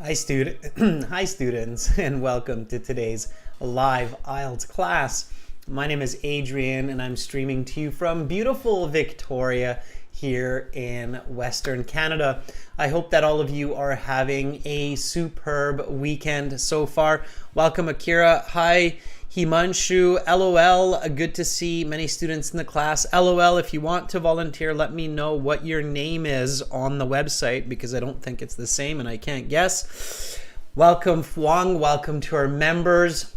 Hi students, and welcome to today's live IELTS class. My name is Adrian, and I'm streaming to you from beautiful Victoria here in Western Canada. I hope that all of you are having a superb weekend so far. Welcome, Akira. Hi, Himanshu. LOL, good to see many students in the class. LOL, if you want to volunteer, let me know what your name is on the website, because I don't think it's the same and I can't guess. Welcome, Fuang. Welcome to our members.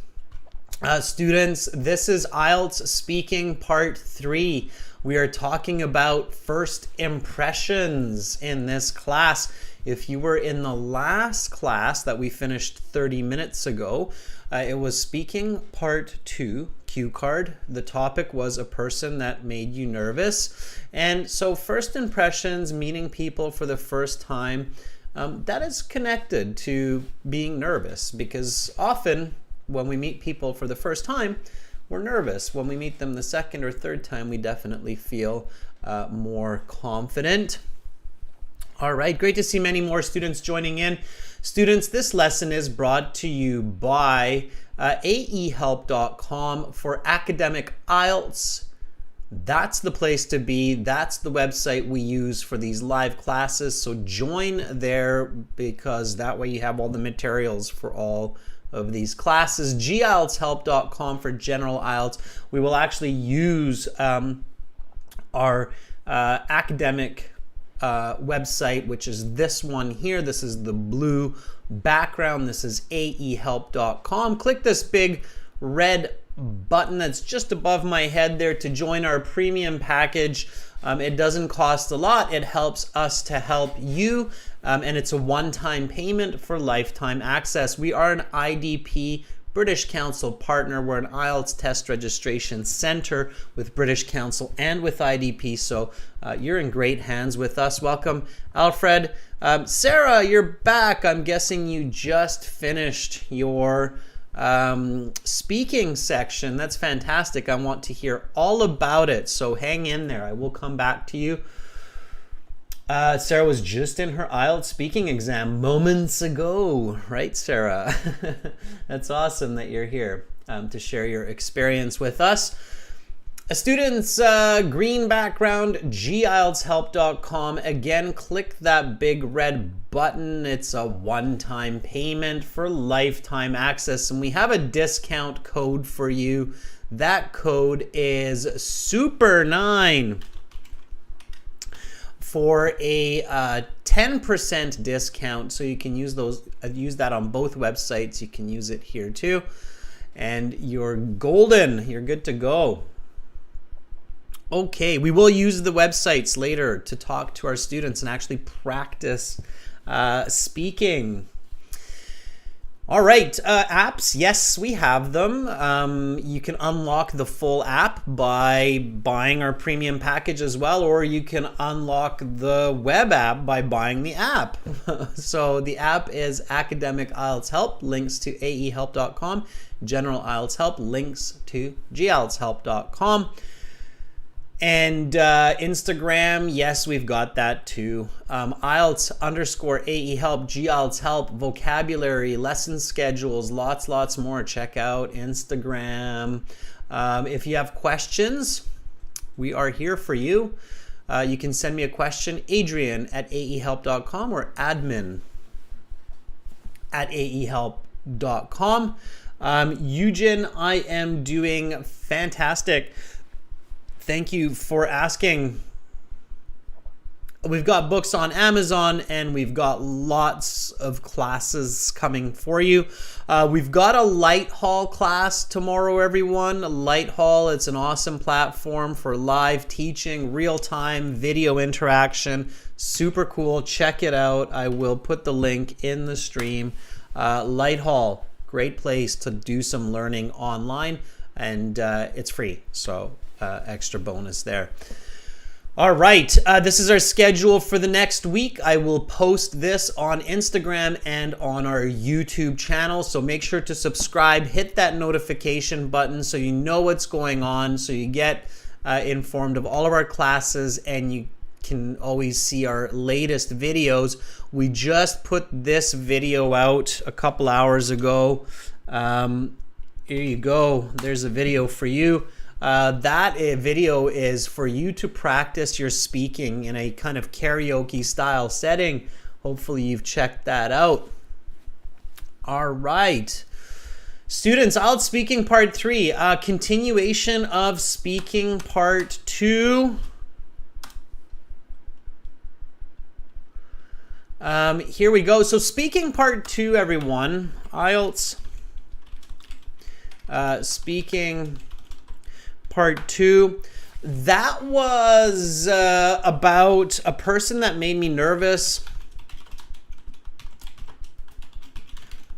Students, this is IELTS Speaking Part 3. We are talking about first impressions in this class. If you were in the last class that we finished 30 minutes ago, it was Speaking Part 2, cue card. The topic was a person that made you nervous. And so first impressions, meeting people for the first time, that is connected to being nervous, because often when we meet people for the first time, we're nervous. When we meet them the second or third time, we definitely feel more confident. All right, great to see many more students joining in. Students, this lesson is brought to you by aehelp.com for academic IELTS. That's the place to be. That's the website we use for these live classes. So join there, because that way you have all the materials for all of these classes. gieltshelp.com for general IELTS. We will actually use our academic website, which is this one here. This is the blue background. This is aehelp.com. Click this big red button that's just above my head there to join our premium package. It doesn't cost a lot. It helps us to help you, and it's a one-time payment for lifetime access. We are an IDP British Council partner. We're an IELTS test registration center with British Council and with IDP, so you're in great hands with us. Welcome, Alfred. Sarah, you're back. I'm guessing you just finished your speaking section. That's fantastic. I want to hear all about it, so hang in there. I will come back to you. Sarah was just in her IELTS speaking exam moments ago, right, Sarah? That's awesome that you're here to share your experience with us. Students, green background, gieltshelp.com. Again, click that big red button. It's a one-time payment for lifetime access, and we have a discount code for you. That code is SUPER9 for a 10% discount. So you can use that on both websites. You can use it here too, and you're golden. You're good to go. Okay, we will use the websites later to talk to our students and actually practice speaking. All right, apps, yes, we have them. You can unlock the full app by buying our premium package as well, or you can unlock the web app by buying the app. So the app is Academic IELTS Help, links to aehelp.com. General IELTS Help, links to gieltshelp.com. And Instagram, yes, we've got that too. IELTS_AEHelp, GIELTS Help, vocabulary, lesson schedules, lots more. Check out Instagram. If you have questions, we are here for you. You can send me a question, adrian@aehelp.com or admin@aehelp.com. Eugen, I am doing fantastic. Thank you for asking. We've got books on Amazon, and we've got lots of classes coming for you. We've got a Light Hall class tomorrow, everyone. Light Hall, it's an awesome platform for live teaching, real-time video interaction. Super cool. Check it out. I will put the link in the stream. Light Hall, great place to do some learning online, and it's free. So extra bonus there. All right, this is our schedule for the next week. I will post this on Instagram and on our YouTube channel, so make sure to subscribe, hit that notification button so you know what's going on, so you get informed of all of our classes, and you can always see our latest videos. We just put this video out a couple hours ago. Here you go. There's a video for you. That video is for you to practice your speaking in a kind of karaoke style setting. Hopefully you've checked that out. All right. Students, IELTS Speaking Part 3, continuation of Speaking Part 2. Here we go. So Speaking Part 2, everyone. IELTS Speaking Part 2. That was about a person that made me nervous.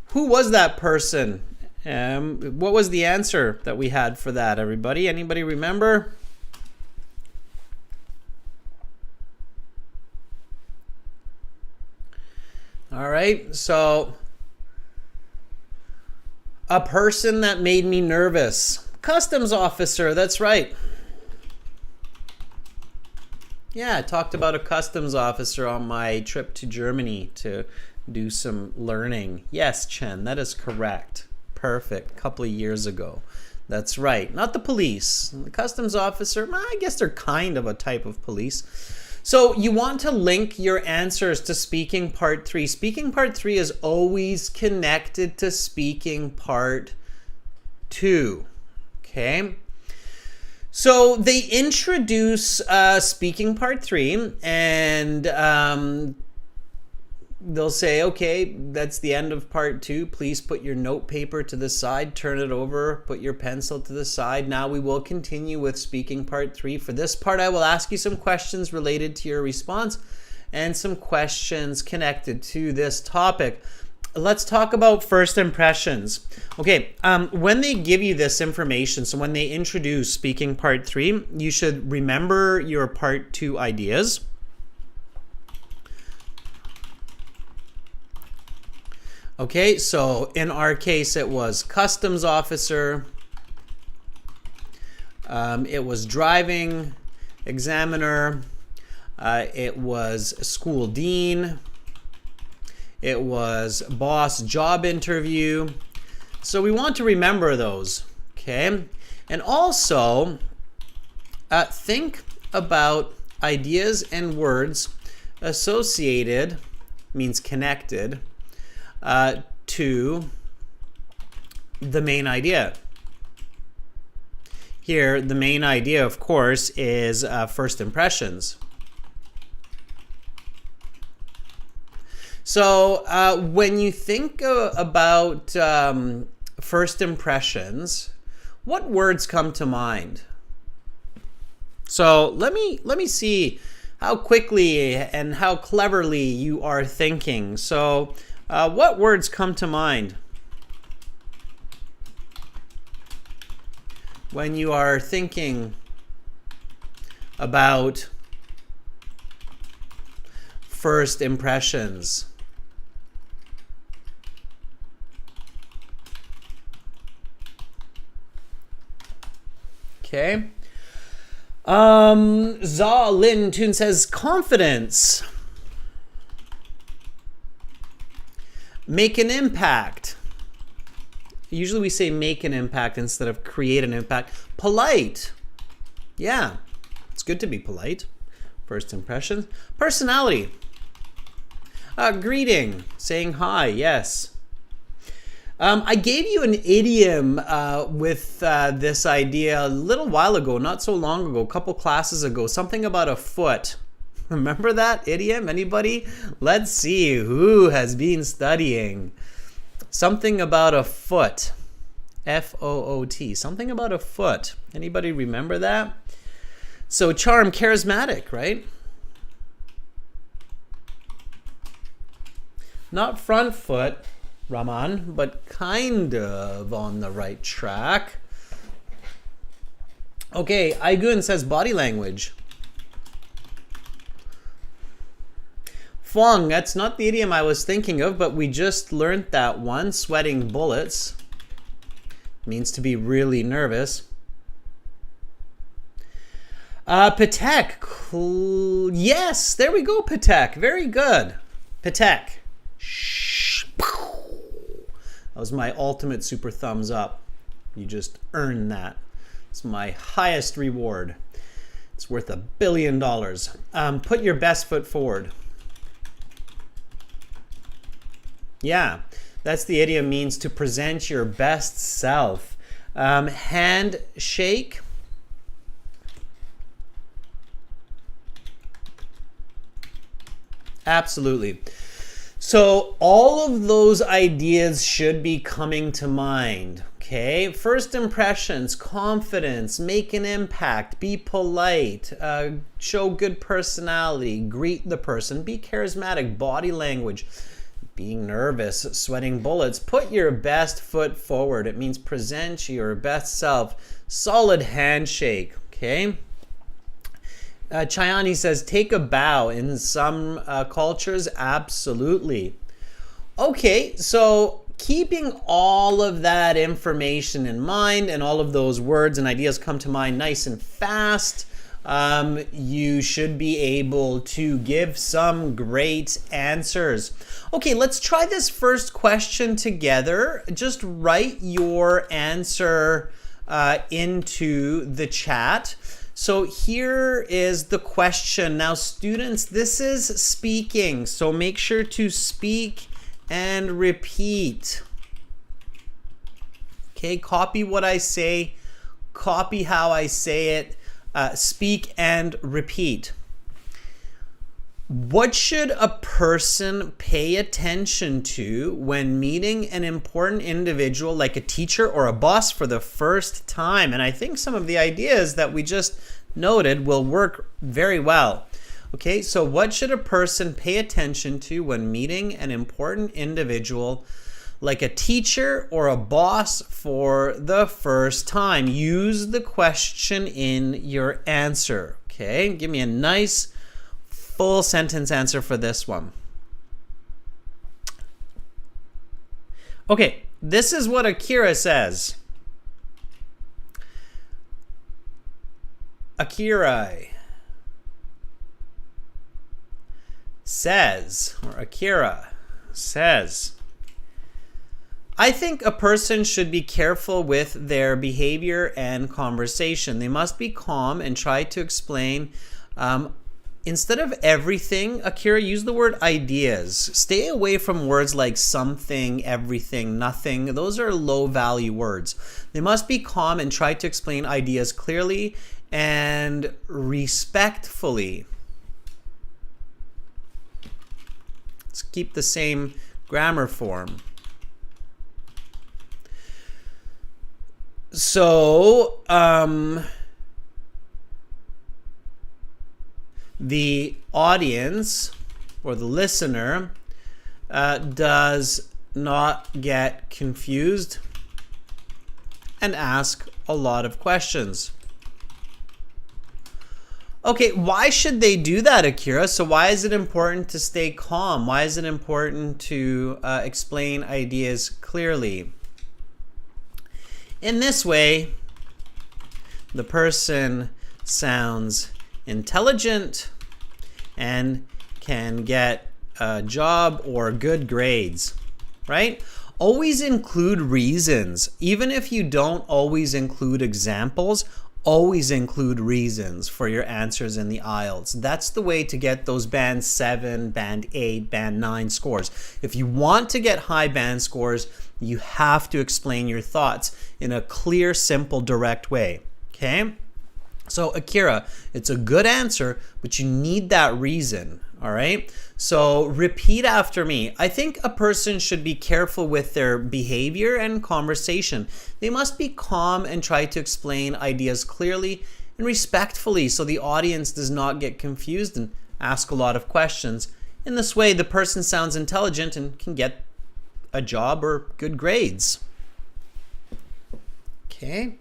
Who was that person? What was the answer that we had for that, everybody? Anybody remember? All right, so a person that made me nervous. Customs officer, that's right. Yeah, I talked about a customs officer on my trip to Germany to do some learning. Yes, Chen, that is correct. Perfect. A couple of years ago. That's right. Not the police. The customs officer, I guess they're kind of a type of police. So you want to link your answers to Speaking Part 3. Speaking Part 3 is always connected to Speaking Part 2. Okay? So they introduce Speaking Part 3 and they'll say, okay, that's the end of Part 2. Please put your note paper to the side, turn it over, put your pencil to the side. Now we will continue with Speaking Part 3. For this part, I will ask you some questions related to your response and some questions connected to this topic. Let's talk about first impressions. Okay, when they give you this information, so when they introduce Speaking Part 3, you should remember your Part 2 ideas. Okay, so in our case, it was customs officer, it was driving examiner, it was school dean, it was boss job interview. So we want to remember those, okay? And also, think about ideas and words associated, means connected, to the main idea. Here, the main idea, of course, is first impressions. So when you think about first impressions, what words come to mind? So let me see how quickly and how cleverly you are thinking. So what words come to mind when you are thinking about first impressions? Okay. Za Lin Toon says confidence. Make an impact. Usually we say make an impact instead of create an impact. Polite. Yeah, it's good to be polite. First impressions. Personality. Greeting. Saying hi. Yes. I gave you an idiom with this idea a little while ago, not so long ago, a couple classes ago. Something about a foot. Remember that idiom? Anybody? Let's see who has been studying. Something about a foot. F-O-O-T. Something about a foot. Anybody remember that? So charm, charismatic, right? Not front foot, Raman, but kind of on the right track. Okay, Aigun says body language. Fong, that's not the idiom I was thinking of, but we just learned that one. Sweating bullets means to be really nervous. Patek. Yes, there we go, Patek. Very good. Patek. That was my ultimate super thumbs up. You just earned that. It's my highest reward. It's worth $1 billion. Put your best foot forward. Yeah, that's the idiom, means to present your best self. Handshake. Absolutely. So all of those ideas should be coming to mind. Okay, first impressions, confidence, make an impact, be polite, show good personality, greet the person, be charismatic, body language, being nervous, sweating bullets. Put your best foot forward. It means present your best self. Solid handshake. Okay. Chayani says, take a bow. In some cultures, absolutely. Okay, so keeping all of that information in mind and all of those words and ideas come to mind nice and fast, you should be able to give some great answers. Okay, let's try this first question together. Just write your answer into the chat. So here is the question. Now, students, this is speaking, so make sure to speak and repeat. Okay, copy what I say, copy how I say it, speak and repeat. What should a person pay attention to when meeting an important individual like a teacher or a boss for the first time? And I think some of the ideas that we just noted will work very well. Okay, so what should a person pay attention to when meeting an important individual like a teacher or a boss for the first time? Use the question in your answer. Okay, give me a nice full sentence answer for this one. Okay, this is what Akira says. Akira says, I think a person should be careful with their behavior and conversation. They must be calm and try to explain instead of everything. Akira, use the word ideas. Stay away from words like something, everything, nothing. Those are low value words. They must be calm and try to explain ideas clearly and respectfully. Let's keep the same grammar form. So, the audience or the listener does not get confused and ask a lot of questions. Okay, why should they do that, Akira? So why is it important to stay calm? Why is it important to explain ideas clearly? In this way, the person sounds intelligent and can get a job or good grades, right? Always include reasons. Even if you don't always include examples, always include reasons for your answers in the IELTS. That's the way to get those band 7, band 8, band 9 scores. If you want to get high band scores, you have to explain your thoughts in a clear, simple, direct way. Okay? So Akira, it's a good answer, but you need that reason. All right? So repeat after me. I think a person should be careful with their behavior and conversation. They must be calm and try to explain ideas clearly and respectfully so the audience does not get confused and ask a lot of questions. In this way, the person sounds intelligent and can get a job or good grades. Okay.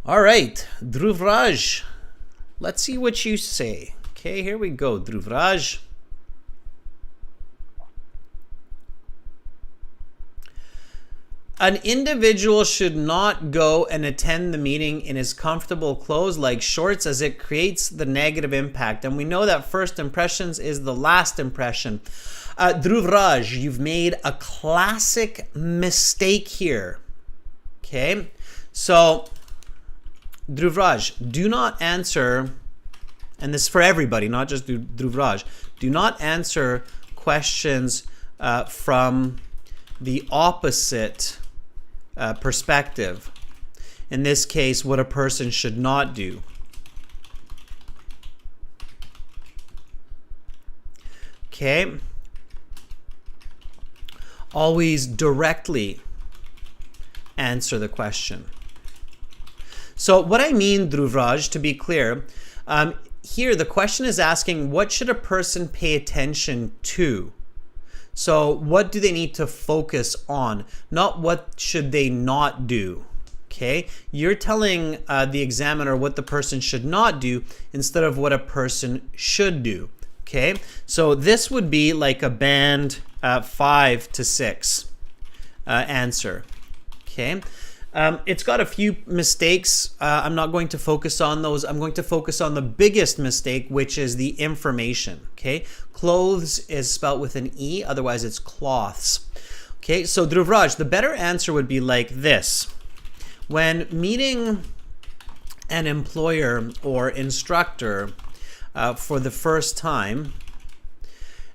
All right, Dhruvraj, let's see what you say. Okay, here we go, Dhruvraj. An individual should not go and attend the meeting in his comfortable clothes like shorts, as it creates the negative impact. And we know that first impressions is the last impression. Dhruvraj, you've made a classic mistake here. Okay, so Dhruvraj, do not answer, and this is for everybody, not just Dhruvraj, do not answer questions from the opposite perspective. In this case, what a person should not do. Okay. Always directly answer the question. So what I mean, Dhruvraj, to be clear, here the question is asking, what should a person pay attention to? So what do they need to focus on? Not what should they not do. Okay, you're telling the examiner what the person should not do instead of what a person should do. Okay, so this would be like a band 5 to 6 answer. Okay, it's got a few mistakes. I'm not going to focus on those. I'm going to focus on the biggest mistake, which is the information. Okay, clothes is spelled with an E, otherwise it's cloths. Okay, so Dhruvraj, the better answer would be like this. When meeting an employer or instructor for the first time,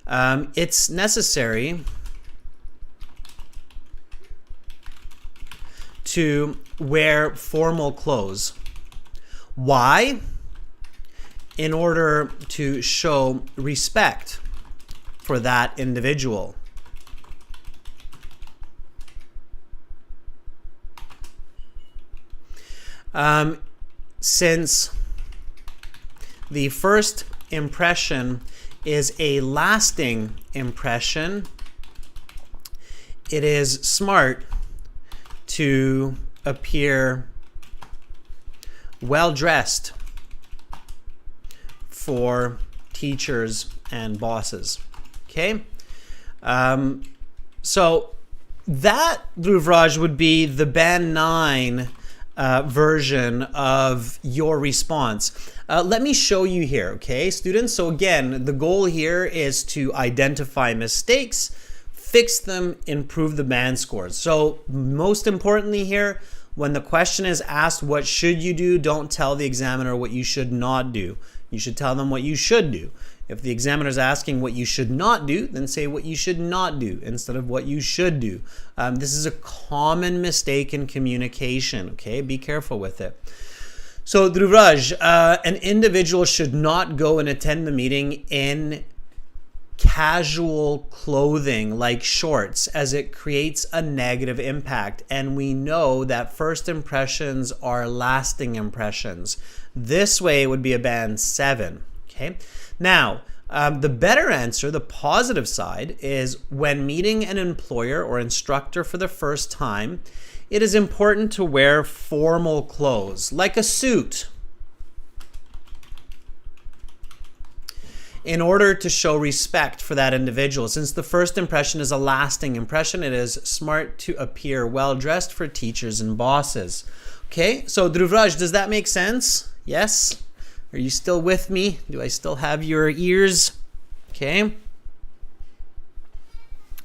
it's necessary to wear formal clothes. Why? In order to show respect for that individual. Since the first impression is a lasting impression, it is smart to appear well-dressed for teachers and bosses. Okay? So that, Dhruvraj, would be the band 9 version of your response. Let me show you here, okay, students? So again, the goal here is to identify mistakes, fix them, improve the band scores. So most importantly here, when the question is asked, what should you do? Don't tell the examiner what you should not do. You should tell them what you should do. If the examiner is asking what you should not do, then say what you should not do instead of what you should do. This is a common mistake in communication, okay? Be careful with it. So Dhruvraj, an individual should not go and attend the meeting in casual clothing like shorts, as it creates a negative impact. And we know that first impressions are lasting impressions. This way would be a band 7, okay? Now, the better answer, the positive side, is when meeting an employer or instructor for the first time, it is important to wear formal clothes, like a suit, in order to show respect for that individual. Since the first impression is a lasting impression, it is smart to appear well-dressed for teachers and bosses. Okay, so Dhruvraj, does that make sense? Yes? Are you still with me? Do I still have your ears? Okay.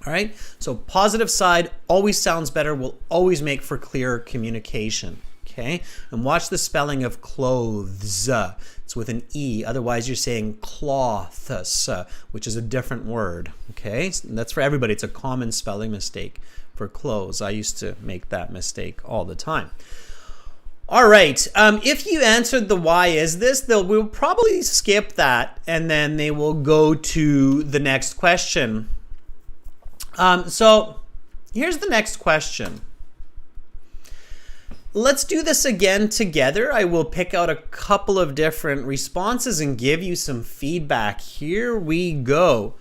All right. So positive side always sounds better, will always make for clearer communication. Okay. And watch the spelling of clothes. It's with an E. Otherwise, you're saying cloths, which is a different word. Okay. That's for everybody. It's a common spelling mistake for clothes. I used to make that mistake all the time. All right, if you answered the why is this, we'll probably skip that and then they will go to the next question. So here's the next question. Let's do this again together. I will pick out a couple of different responses and give you some feedback. Here we go.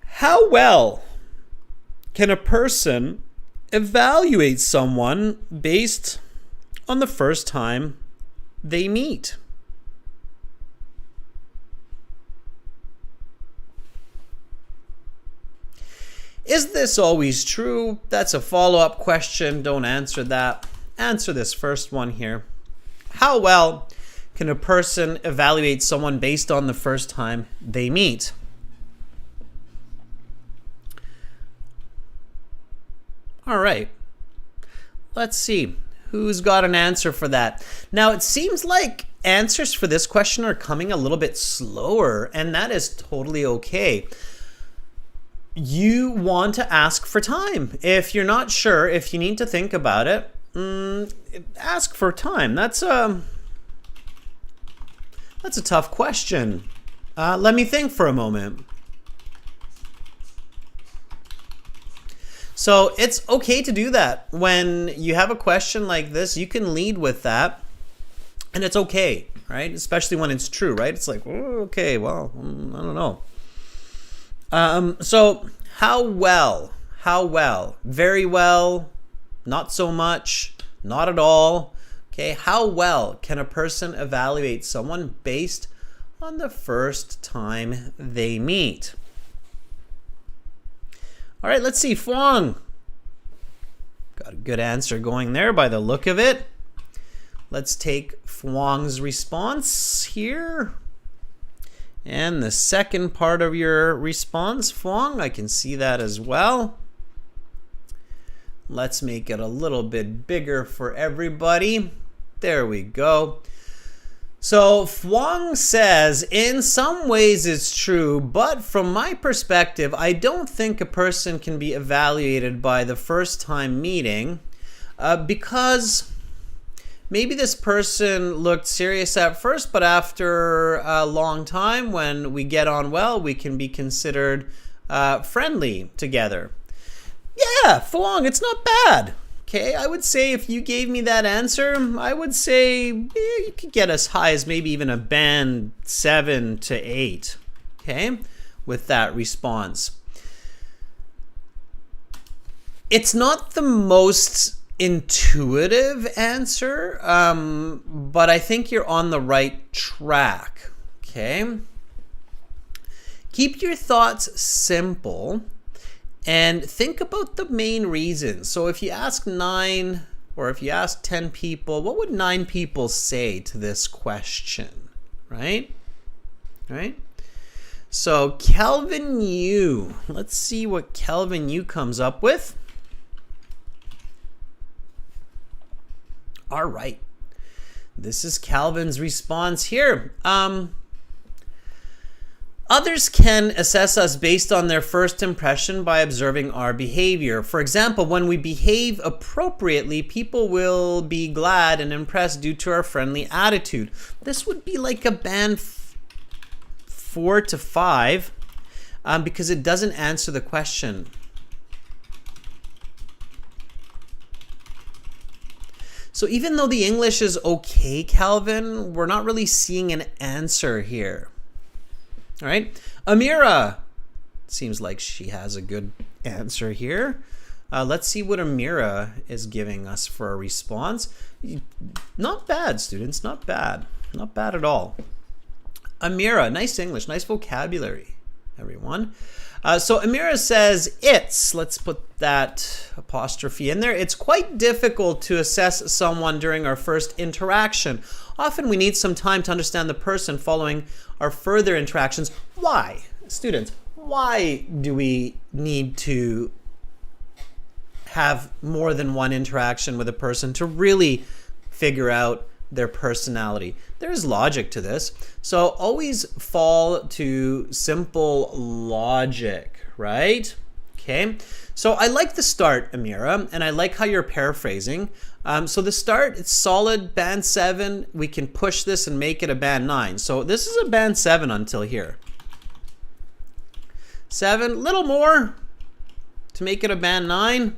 How well can a person evaluate someone based on the first time they meet? Is this always true? That's a follow-up question. Don't answer that. Answer this first one here. How well can a person evaluate someone based on the first time they meet? All right. Let's see. Who's got an answer for that? Now, it seems like answers for this question are coming a little bit slower, and that is totally okay. You want to ask for time. If you're not sure, if you need to think about it, ask for time. That's a tough question. Let me think for a moment. So it's okay to do that. When you have a question like this, you can lead with that, and it's okay, right? Especially when it's true, right? It's like, oh, okay, well, I don't know. So how well? How well? Very well, not so much, not at all. Okay, how well can a person evaluate someone based on the first time they meet? All right, let's see. Fuang. Got a good answer going there by the look of it. Let's take Fuang's response here. And the second part of your response, Fuang, I can see that as well. Let's make it a little bit bigger for everybody. There we go. So Fuang says, in some ways it's true, but from my perspective, I don't think a person can be evaluated by the first time meeting because maybe this person looked serious at first, but after a long time, when we get on well, we can be considered friendly together. Yeah, Fuang, it's not bad. Okay, I would say if you gave me that answer, I would say you could get as high as maybe even a band 7 to 8, okay, with that response. It's not the most intuitive answer, but I think you're on the right track, okay? Keep your thoughts simple. And think about the main reasons. So if you ask 9 or if you ask 10 people, what would 9 people say to this question, right? Right? So Kelvin Yu, let's see what Kelvin Yu comes up with. All right. This is Calvin's response here. Others can assess us based on their first impression by observing our behavior. For example, when we behave appropriately, people will be glad and impressed due to our friendly attitude. This would be like a band 4 to 5 because it doesn't answer the question. So even though the English is okay, Calvin, we're not really seeing an answer here. All right, Amira, seems like she has a good answer here. Let's see what Amira is giving us for a response. Not bad, students, not bad. Not bad at all. Amira, nice English, nice vocabulary, everyone. So Amira says it's, let's put that apostrophe in there. It's quite difficult to assess someone during our first interaction. Often we need some time to understand the person following our further interactions. Why? Students, why do we need to have more than one interaction with a person to really figure out their personality? There's logic to this. So always fall to simple logic, right? Okay. So I like the start, Amira, and I like how you're paraphrasing. So the start, it's solid, band 7. We can push this and make it a band 9. So this is a band 7 until here. 7, little more to make it a band 9.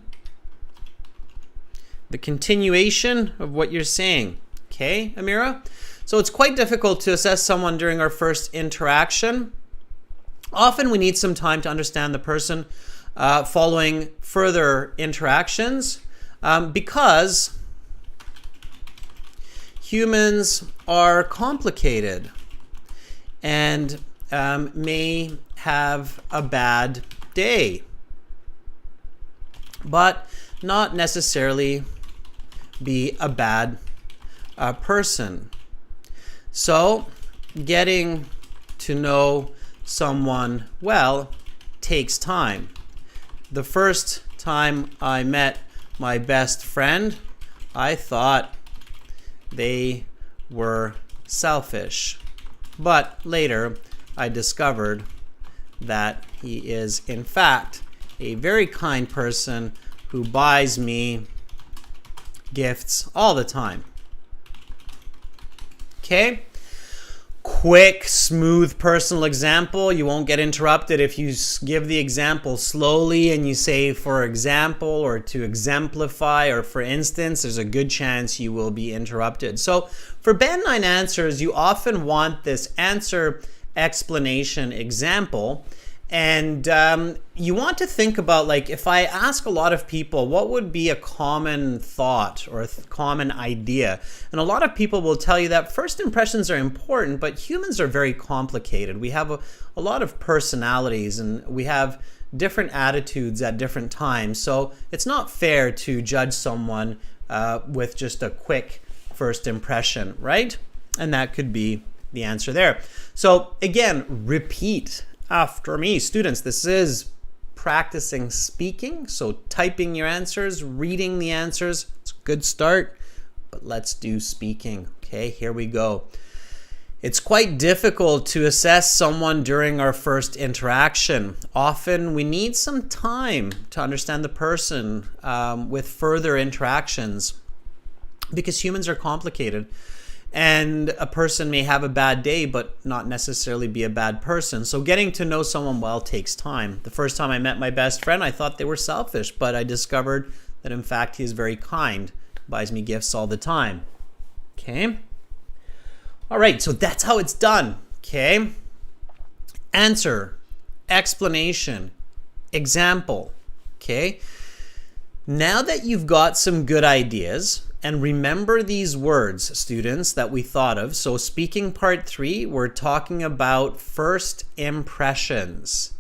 The continuation of what you're saying. Okay, Amira? So it's quite difficult to assess someone during our first interaction. Often we need some time to understand the person following further interactions because humans are complicated and may have a bad day. but not necessarily be a bad person. So getting to know someone well takes time. The first time I met my best friend, I thought they were selfish. But later I discovered that he is in fact a very kind person who buys me gifts all the time. Okay? Quick, smooth, personal example. You won't get interrupted if you give the example slowly and you say, for example, or to exemplify, or for instance. There's a good chance you will be interrupted. So for Band 9 answers, you often want this answer, explanation, example. And you want to think about, like, if I ask a lot of people, what would be a common thought or a common idea? And a lot of people will tell you that first impressions are important, but humans are very complicated. We have a lot of personalities and we have different attitudes at different times. So it's not fair to judge someone with just a quick first impression, right? And that could be the answer there. So again, repeat after me. Students, this is practicing speaking, so typing your answers, reading the answers, it's a good start, but let's do speaking. Okay, here we go. It's quite difficult to assess someone during our first interaction. Often we need some time to understand the person with further interactions, because humans are complicated. And a person may have a bad day, but not necessarily be a bad person. So getting to know someone well takes time. The first time I met my best friend, I thought they were selfish, but I discovered that in fact he is very kind, buys me gifts all the time. Okay. All right, so that's how it's done. Okay. Answer, explanation, example. Okay. Now that you've got some good ideas, and remember these words, students, that we thought of. So speaking part 3, we're talking about first impressions.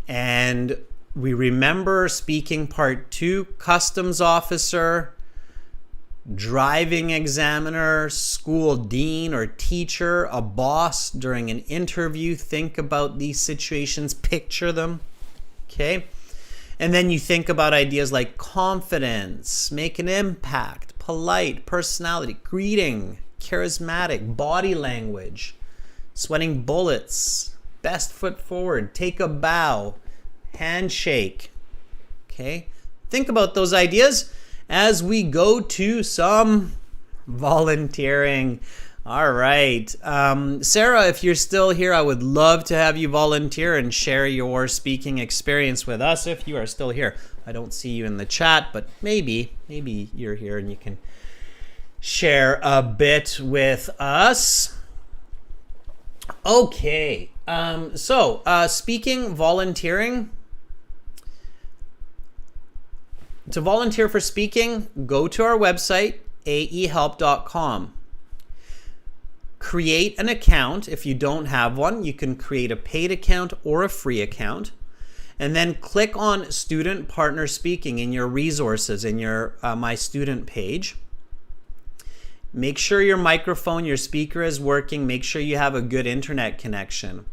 And we remember speaking part 2, customs officer, driving examiner, school dean or teacher, a boss during an interview. Think about these situations, picture them. Okay? And then you think about ideas like confidence, make an impact, polite, personality, greeting, charismatic, body language, sweating bullets, best foot forward, take a bow, handshake. Okay? Think about those ideas as we go to some volunteering. All right. Sarah, if you're still here, I would love to have you volunteer and share your speaking experience with us if you are still here. I don't see you in the chat, but maybe you're here and you can share a bit with us. Okay. Speaking, volunteering. To volunteer for speaking, go to our website, aehelp.com. Create an account. If you don't have one, you can create a paid account or a free account. And then click on Student Partner Speaking in your resources in your My Student page. Make sure your microphone, your speaker is working. Make sure you have a good internet connection.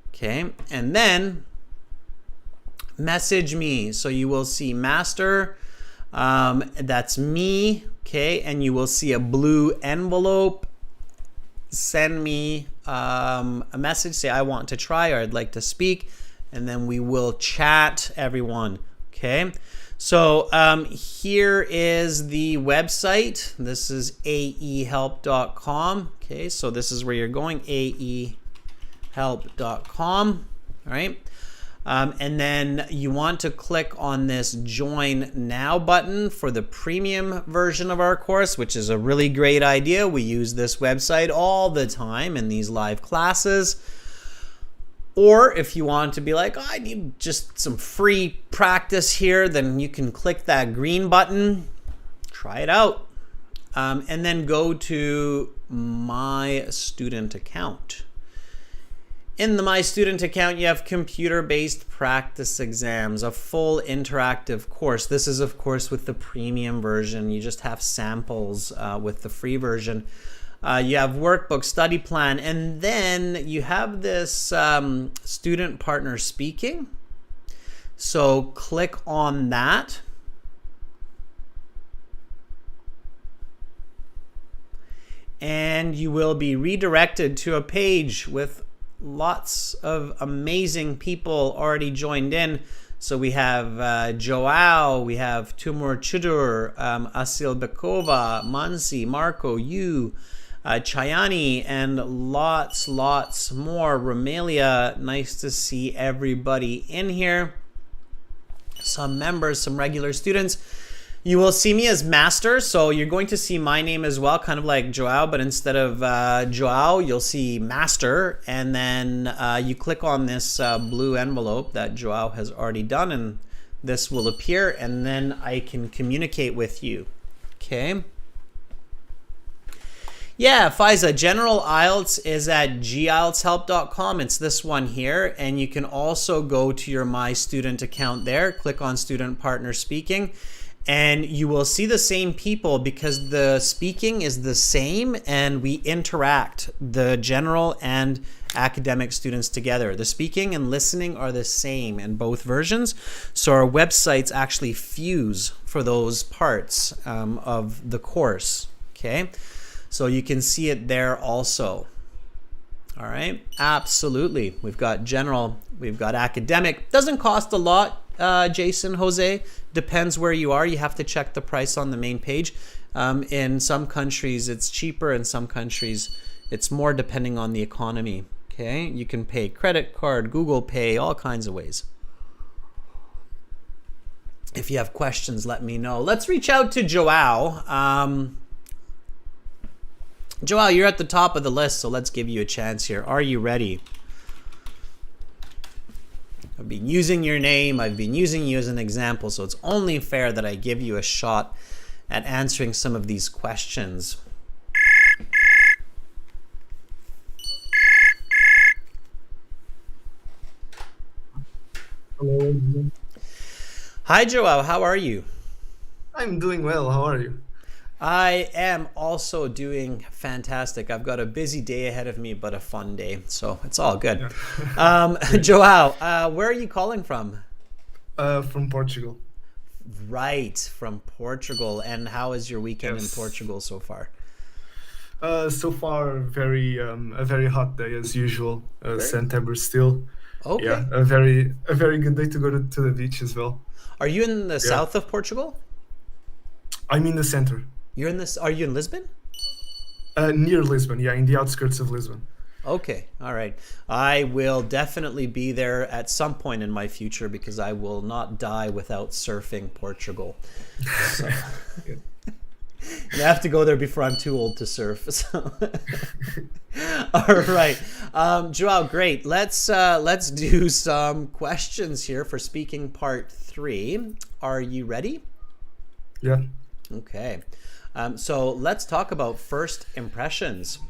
Okay, and then message me. So you will see Master, that's me, okay, and you will see a blue envelope. Send me a message, say I want to try or I'd like to speak, and then we will chat, everyone. Okay, so here is the website. This is aehelp.com. Okay, so this is where you're going, aehelp.com. All right. And then you want to click on this Join Now button for the premium version of our course, which is a really great idea. We use this website all the time in these live classes. Or if you want to be like, oh, I need just some free practice here, then you can click that green button, try it out, and then go to My Student Account. In the My Student account, you have computer-based practice exams, a full interactive course. This is, of course, with the premium version. You just have samples with the free version. You have workbook, study plan, and then you have this student partner speaking. So click on that. And you will be redirected to a page with lots of amazing people already joined in. So we have Joao, we have Timur Chudur, Asil Bekova, Mansi, Marco, you, Chayani, and lots more. Romelia, nice to see everybody in here. Some members, some regular students. You will see me as master, so you're going to see my name as well, kind of like Joao, but instead of Joao, you'll see master, and then you click on this blue envelope that Joao has already done, and this will appear, and then I can communicate with you. Okay. Yeah, Faiza, General IELTS is at gieltshelp.com. It's this one here, and you can also go to your My Student account there, click on Student Partner Speaking, and you will see the same people because the speaking is the same and we interact, the general and academic students together. The speaking and listening are the same in both versions. So our websites actually fuse for those parts of the course. Okay, so you can see it there also. All right, absolutely. We've got general, we've got academic. Doesn't cost a lot, Jason, Jose. Depends where you are. You have to check the price on the main page. In some countries, it's cheaper. In some countries, it's more depending on the economy. Okay, you can pay credit card, Google Pay, all kinds of ways. If you have questions, let me know. Let's reach out to Joao. Joao, you're at the top of the list, so let's give you a chance here. Are you ready? I've been using your name. I've been using you as an example, so it's only fair that I give you a shot at answering some of these questions. Hello. Hi, Joao. How are you? I'm doing well. How are you? I am also doing fantastic. I've got a busy day ahead of me, but a fun day, so it's all good. Joao, where are you calling from? From Portugal. Right, from Portugal. And how is your weekend in Yes. Portugal so far? So far, a very hot day as usual. September still. Okay. Yeah, a very good day to go to the beach as well. Are you in the south of Portugal? I'm in the center, You're in this. Are you in Lisbon? near Lisbon. Yeah, in the outskirts of Lisbon. Okay, all right. I will definitely be there at some point in my future because I will not die without surfing Portugal. So, Yeah. you have to go there before I'm too old to surf. So. All right, Joao, great. Let's do some questions here for speaking part 3. Are you ready? Yeah. Okay. So let's talk about first impressions.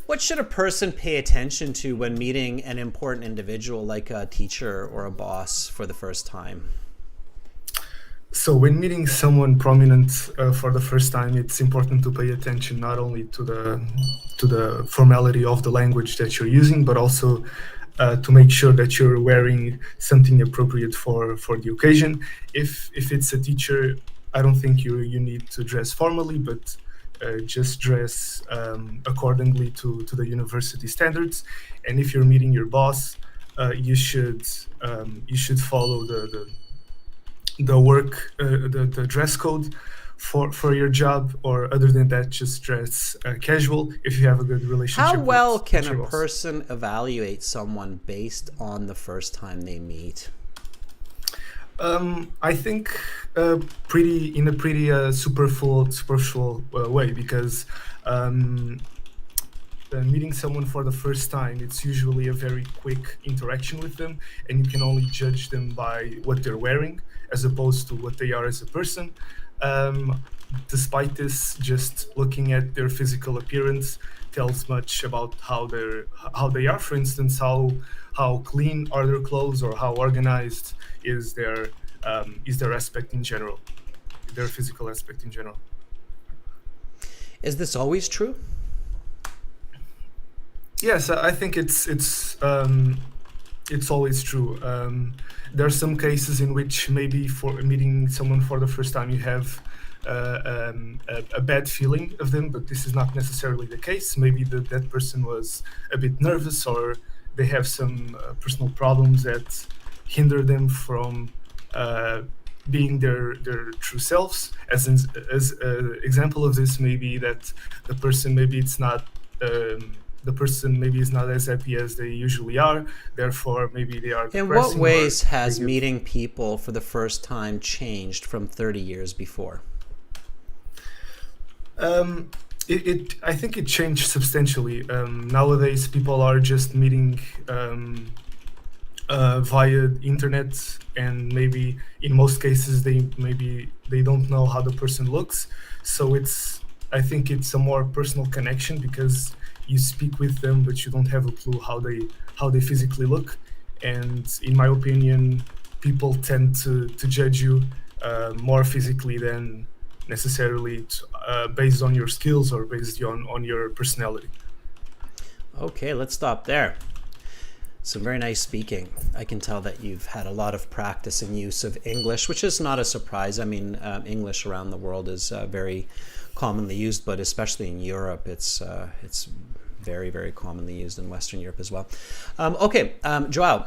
What should a person pay attention to when meeting an important individual like a teacher or a boss for the first time? So when meeting someone prominent for the first time, it's important to pay attention not only to the formality of the language that you're using, but also to make sure that you're wearing something appropriate for the occasion. If it's a teacher, I don't think you need to dress formally, but just dress accordingly to the university standards. And if you're meeting your boss, you should follow the dress code for your job, or other than that, just dress casual if you have a good relationship. How well with can your a boss. person evaluate someone based on the first time they meet? I think in a pretty superficial way, because meeting someone for the first time, it's usually a very quick interaction with them, and you can only judge them by what they're wearing as opposed to what they are as a person. Despite this, just looking at their physical appearance tells much about how they are. For instance, how clean are their clothes, or how organized is their aspect in general, their physical aspect in general. Is this always true? Yes, I think it's always true. There are some cases in which maybe for meeting someone for the first time you have a bad feeling of them, but this is not necessarily the case. Maybe that person was a bit nervous, or they have some personal problems that hinder them from being their true selves. As an example of this, maybe that the person maybe is not as happy as they usually are. Therefore, maybe they are In what depressing, ways has meeting people for the first time changed from 30 years before? I think it changed substantially. Nowadays, people are just meeting via internet, and maybe in most cases they don't know how the person looks. So I think it's a more personal connection, because you speak with them, but you don't have a clue how they physically look. And in my opinion, people tend to judge you more physically than necessarily based on your skills or based on your personality. Okay, let's stop there. Some very nice speaking. I can tell that you've had a lot of practice and use of English, which is not a surprise. I mean, English around the world is very commonly used, but especially in Europe, it's very, very commonly used in Western Europe as well. Okay, Joao,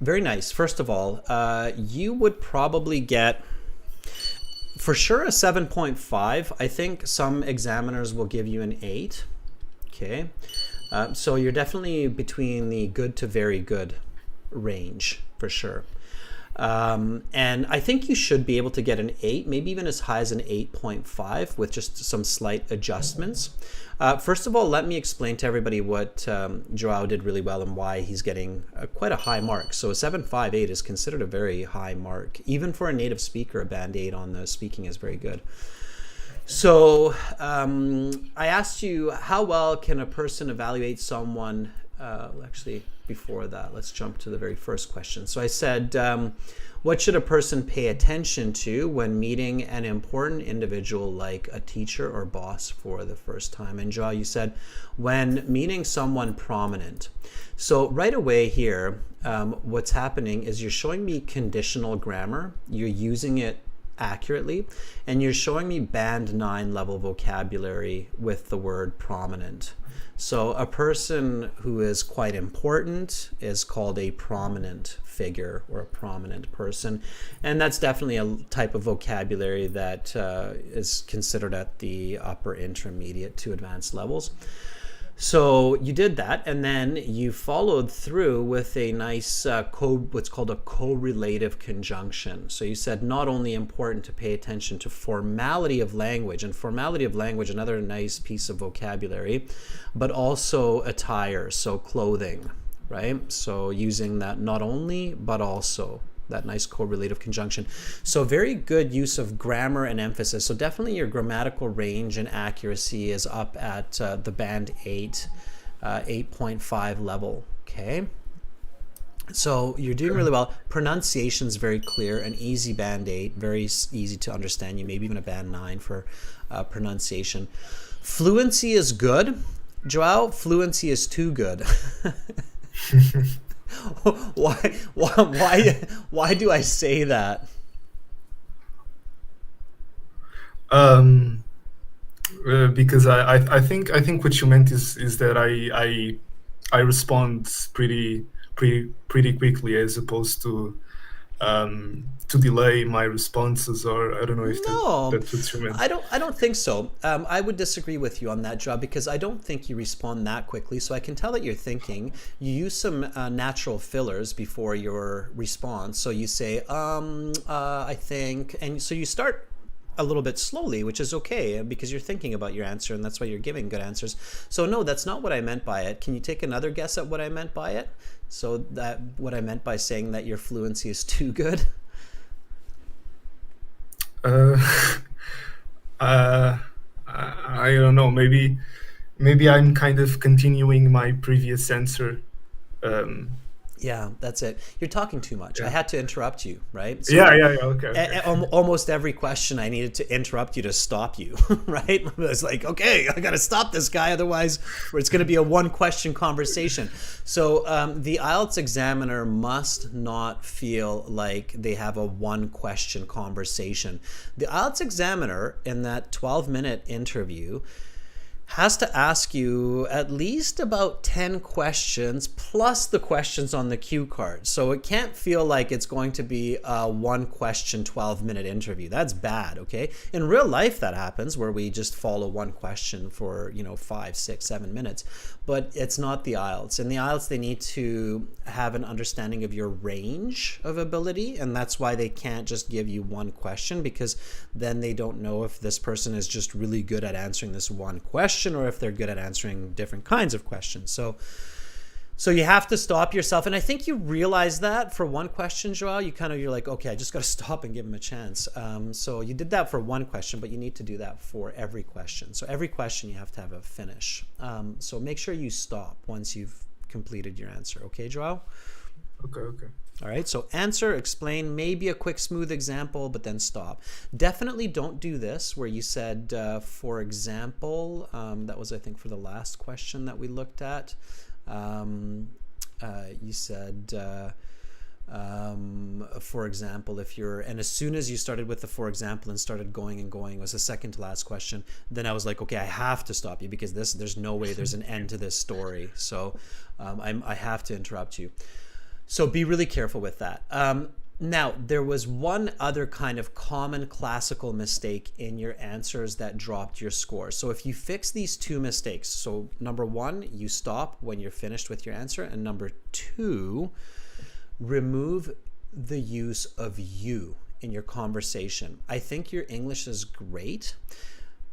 very nice. First of all, you would probably get, for sure, a 7.5. I think some examiners will give you an 8. Okay. So you're definitely between the good to very good range, for sure. And I think you should be able to get an 8, maybe even as high as an 8.5 with just some slight adjustments. First of all, let me explain to everybody what Joao did really well and why he's getting quite a high mark. So a 7.58 is considered a very high mark. Even for a native speaker, a band 8 on the speaking is very good. So I asked you, how well can a person evaluate someone? Actually, before that, let's jump to the very first question. So I said, what should a person pay attention to when meeting an important individual like a teacher or boss for the first time? And Joao, you said, when meeting someone prominent. So right away here, what's happening is you're showing me conditional grammar. You're using it accurately, and you're showing me band 9 level vocabulary with the word prominent. So a person who is quite important is called a prominent figure or a prominent person, and that's definitely a type of vocabulary that is considered at the upper intermediate to advanced levels. So you did that, and then you followed through with a nice what's called a correlative conjunction. So you said not only important to pay attention to formality of language, and formality of language, another nice piece of vocabulary, but also attire, so clothing, right? So using that not only, but also, that nice correlative conjunction. So very good use of grammar and emphasis. So definitely your grammatical range and accuracy is up at the band 8, 8.5 level, okay? So you're doing really well. Pronunciation is very clear, an easy band 8, very easy to understand you, maybe even a band 9 for pronunciation. Fluency is good. Joao, fluency is too good. Why do I say that? Because I think what you meant is that I respond pretty quickly, as opposed to delay my responses, or I don't know if that's what you meant. I don't think so. I would disagree with you on that, Job, because I don't think you respond that quickly. So I can tell that you're thinking. You use some natural fillers before your response. So you say, I think, and so you start a little bit slowly, which is okay because you're thinking about your answer and that's why you're giving good answers. So no, that's not what I meant by it. Can you take another guess at what I meant by it? So that what I meant by saying that your fluency is too good? I don't know. Maybe I'm kind of continuing my previous answer. Yeah, that's it. You're talking too much. I had to interrupt you, right? So Yeah. Okay. almost every question I needed to interrupt you to stop you, right? I was like, okay, I got to stop this guy, otherwise it's going to be a one-question conversation. So the IELTS examiner must not feel like they have a one-question conversation. The IELTS examiner in that 12-minute interview has to ask you at least about 10 questions plus the questions on the cue card. So it can't feel like it's going to be a one question 12-minute interview. That's bad, okay? In real life that happens where we just follow one question for 5, 6, 7 minutes, but it's not the IELTS. In the IELTS they need to have an understanding of your range of ability, and that's why they can't just give you one question, because then they don't know if this person is just really good at answering this one question or if they're good at answering different kinds of questions. So you have to stop yourself. And I think you realize that for one question, Joao, you're like, okay, I just got to stop and give him a chance. So you did that for one question, but you need to do that for every question. So every question you have to have a finish. So make sure you stop once you've completed your answer. Okay, Joao? Okay. All right, so answer, explain, maybe a quick smooth example, but then stop. Definitely don't do this where you said, for example, that was, I think, for the last question that we looked at. You said, for example, and as soon as you started with the for example and started going, it was the second to last question, then I was like, okay, I have to stop you because there's no way there's an end to this story. So I have to interrupt you. So be really careful with that. Now, there was one other kind of common classical mistake in your answers that dropped your score. So if you fix these two mistakes, so number one, you stop when you're finished with your answer, and number two, remove the use of you in your conversation. I think your English is great.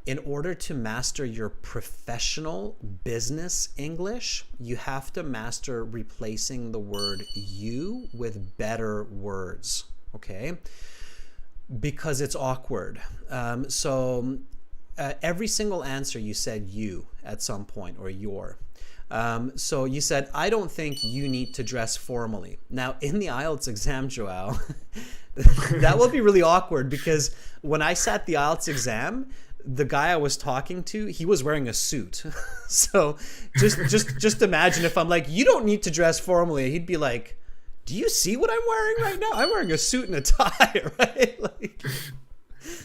In order to master your professional business English, you have to master replacing the word you with better words, okay? Because it's awkward. Every single answer you said you at some point, or your. So you said, I don't think you need to dress formally. Now, in the IELTS exam, Joao, that will be really awkward because when I sat the IELTS exam, the guy I was talking to, he was wearing a suit. So just imagine if I'm like, you don't need to dress formally. He'd be like, do you see what I'm wearing right now? I'm wearing a suit and a tie, right? Like,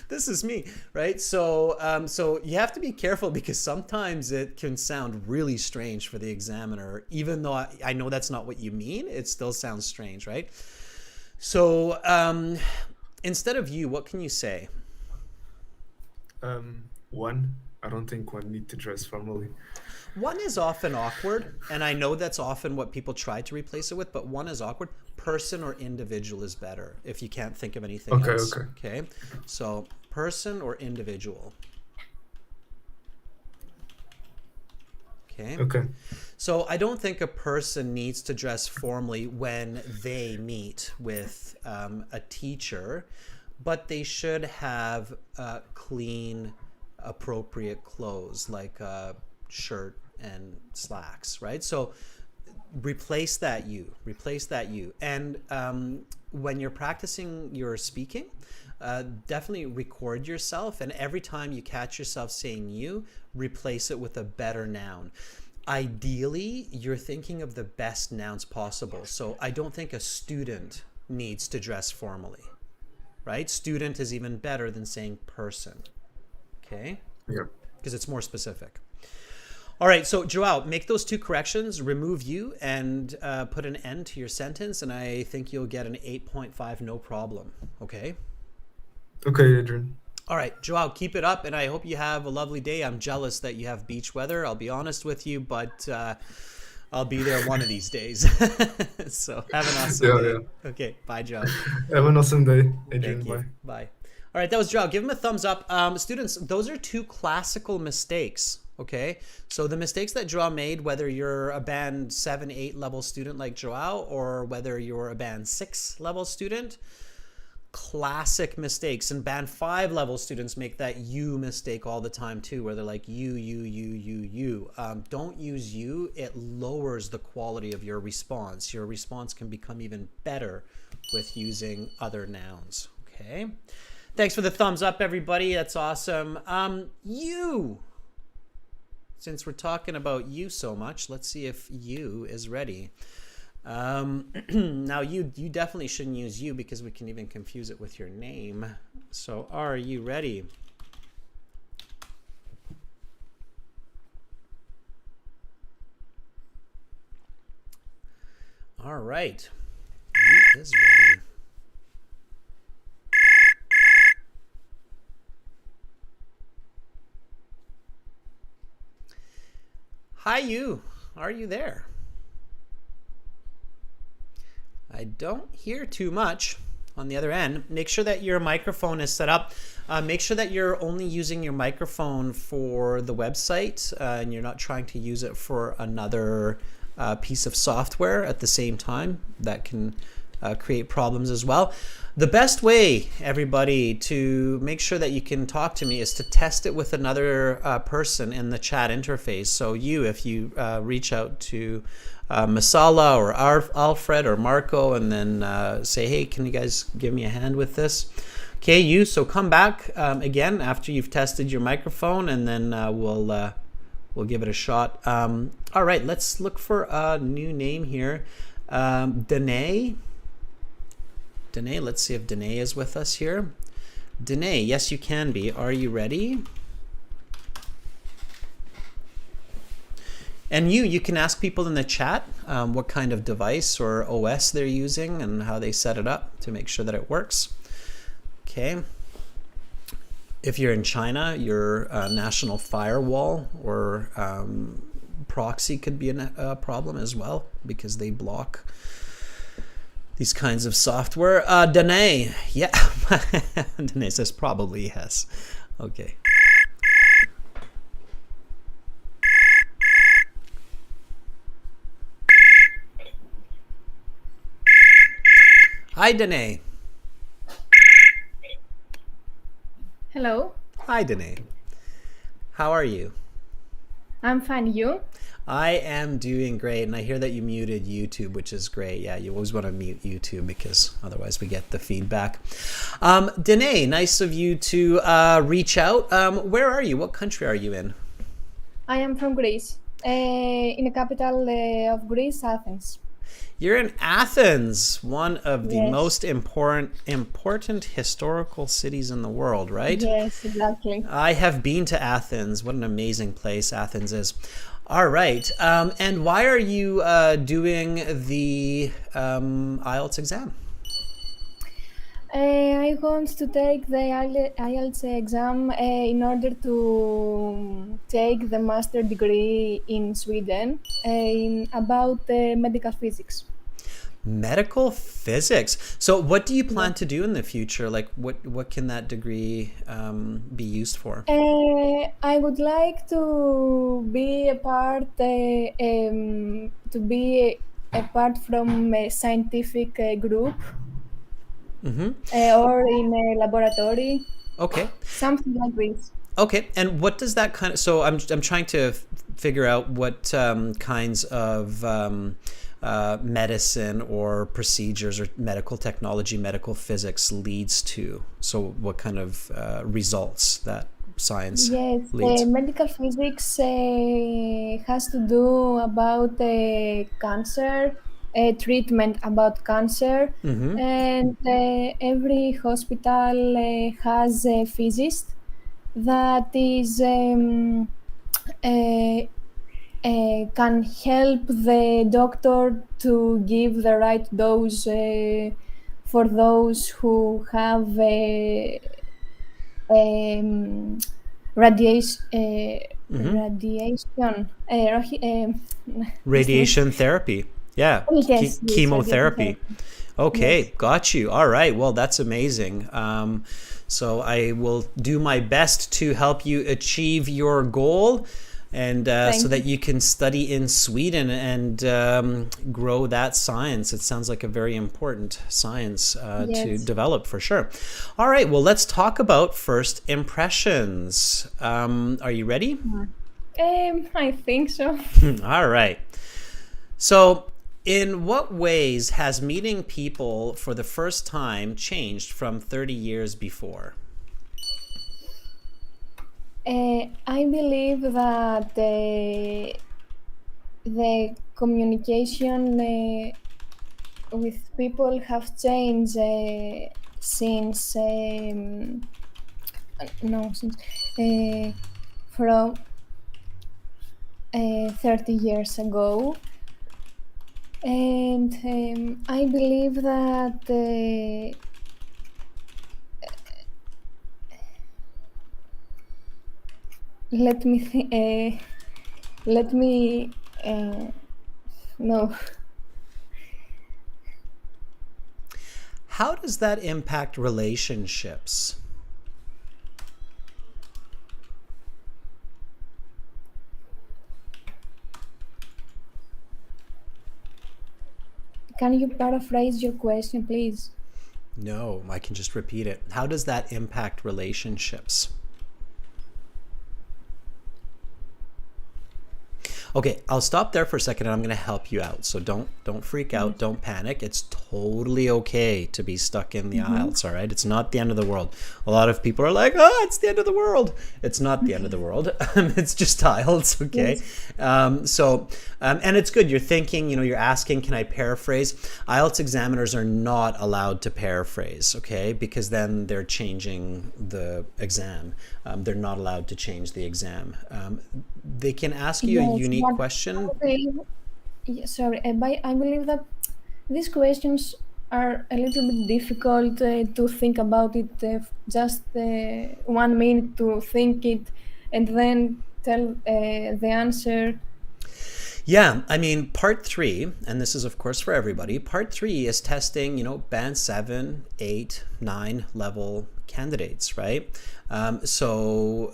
this is me, right? So you have to be careful because sometimes it can sound really strange for the examiner, even though I know that's not what you mean. It still sounds strange, right? So instead of you, what can you say? One. I don't think one need to dress formally. One is often awkward, and I know that's often what people try to replace it with, but one is awkward. Person or individual is better if you can't think of anything else. Okay. So person or individual. Okay. So I don't think a person needs to dress formally when they meet with a teacher, but they should have clean, appropriate clothes like a shirt and slacks, right? So replace that you. And when you're practicing your speaking, definitely record yourself, and every time you catch yourself saying you, replace it with a better noun. Ideally, you're thinking of the best nouns possible. So I don't think a student needs to dress formally. Right? Student is even better than saying person. Okay? Yep. Because it's more specific. All right, so Joao, make those two corrections, remove you, and put an end to your sentence, and I think you'll get an 8.5 no problem. Okay? Okay, Adrian. All right, Joao, keep it up, and I hope you have a lovely day. I'm jealous that you have beach weather. I'll be honest with you, but I'll be there one of these days. So have an awesome day. Yeah. Okay, bye, Joao. Have an awesome day, Adrian. Thank you. Bye. All right, that was Joao. Give him a thumbs up. Students, those are two classical mistakes. Okay, so the mistakes that Joao made, whether you're a band 7, 8 level student like Joao, or whether you're a band 6 level student, classic mistakes. And band 5 level students make that you mistake all the time too, where they're like you. Don't use you. It lowers the quality of your response. Your response can become even better with using other nouns. Okay. Thanks for the thumbs up, everybody. That's awesome. You. Since we're talking about you so much, let's see if you is ready. Now, you definitely shouldn't use you because we can even confuse it with your name. So, are you ready? All right. You is ready. Hi, you. Are you there? I don't hear too much on the other end. Make sure that your microphone is set up. Make sure that you're only using your microphone for the website and you're not trying to use it for another piece of software at the same time. That can create problems as well. The best way, everybody, to make sure that you can talk to me is to test it with another person in the chat interface. So you, if you reach out to Masala or Alfred or Marco and then say, hey, can you guys give me a hand with this? Okay, you, so come back again after you've tested your microphone and then we'll give it a shot. All right, let's look for a new name here. Danae. Danae, let's see if Danae is with us here. Danae, yes, you can be. Are you ready? And you can ask people in the chat what kind of device or OS they're using and how they set it up to make sure that it works. Okay. If you're in China, your national firewall or proxy could be a problem as well because they block these kinds of software. Danae, yeah. Danae says probably yes. Okay. Hi, Danae. Hello. Hi, Danae. How are you? I'm fine. You? I am doing great, and I hear that you muted YouTube, which is great. Yeah, you always want to mute YouTube because otherwise we get the feedback. Danae, nice of you to reach out. Where are you? What country are you in? I am from Greece, in the capital of Greece, Athens. You're in Athens, one of the Yes. most important historical cities in the world, right? Yes, exactly. I have been to Athens. What an amazing place Athens is. All right. And why are you doing the IELTS exam? I want to take the IELTS exam in order to take the master degree in Sweden about medical physics. Medical physics. So what do you plan to do in the future? Like what can that degree be used for? I would like to be a part from a scientific group or in a laboratory, Okay. something like this. Okay. And what does that kind of, so I'm trying to figure out what kinds of medicine or procedures or medical technology, medical physics leads to. So what kind of results that science Yes, leads? medical physics has to do about cancer, treatment about cancer, and every hospital has a physicist that is can help the doctor to give the right dose for those who have radiation. Radiation therapy. Yeah, Yes, yes, chemotherapy. Okay, yes. got you. All right. Well, that's amazing. So I will do my best to help you achieve your goal, and so Thank that you. you can study in Sweden and grow that science. It sounds like a very important science to Yes. develop for sure. All right. Well, let's talk about first impressions. Are you ready? I think so. All right. So, in what ways has meeting people for the first time changed from 30 years before? I believe that the communication with people have changed since no since from 30 years ago, and I believe that let me let me no. How does that impact relationships? Can you paraphrase your question, please? No, I can just repeat it. How does that impact relationships? Okay, I'll stop there for a second and I'm going to help you out. So don't freak out, don't panic. It's totally okay to be stuck in the IELTS, all right? It's not the end of the world. A lot of people are like, "Oh, it's the end of the world." It's not the end of the world. It's just IELTS, okay? Yes. And it's good. You're thinking, you're asking, can I paraphrase? IELTS examiners are not allowed to paraphrase, okay? Because then they're changing the exam. They're not allowed to change the exam. They can ask you a Yes, unique but question. I believe, sorry, I believe that these questions are a little bit difficult to think about it. Just 1 minute to think it, and then tell the answer. Yeah, I mean, part three, and this is of course for everybody, part three is testing, band 7, 8, 9 level candidates, right? So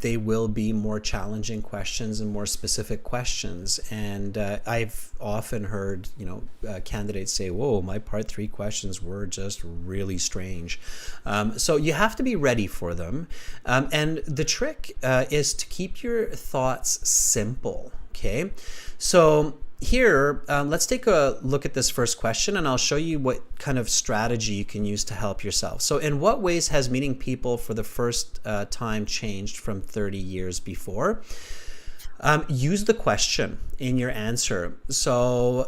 they will be more challenging questions and more specific questions. And I've often heard, candidates say, whoa, my part three questions were just really strange. So you have to be ready for them. And the trick is to keep your thoughts simple. Okay, so here, let's take a look at this first question and I'll show you what kind of strategy you can use to help yourself. So in what ways has meeting people for the first time changed from 30 years before? Use the question in your answer. So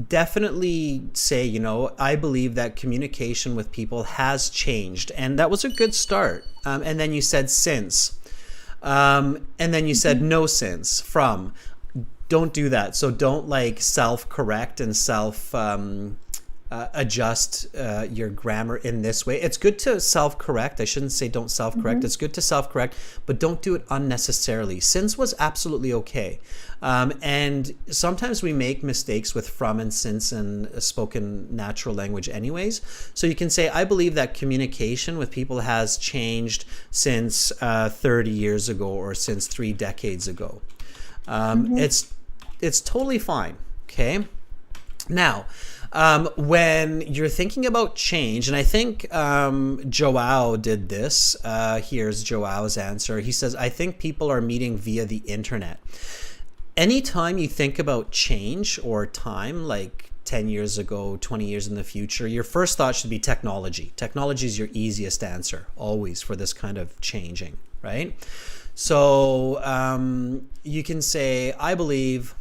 definitely say, I believe that communication with people has changed. And that was a good start. And then you said since. And then you said no since, from. Don't do that. So don't self-correct and adjust your grammar in this way. It's good to self-correct. I shouldn't say don't self-correct. It's good to self-correct, but don't do it unnecessarily. Since was absolutely okay. And sometimes we make mistakes with from and since in spoken natural language anyways. So you can say, I believe that communication with people has changed since 30 years ago or since 3 decades ago. It's totally fine, okay? Now, when you're thinking about change, and I think Joao did this. Here's Joao's answer. He says, I think people are meeting via the internet. Anytime you think about change or time, like 10 years ago, 20 years in the future, your first thought should be technology. Technology is your easiest answer, always, for this kind of changing, right? So you can say, I believe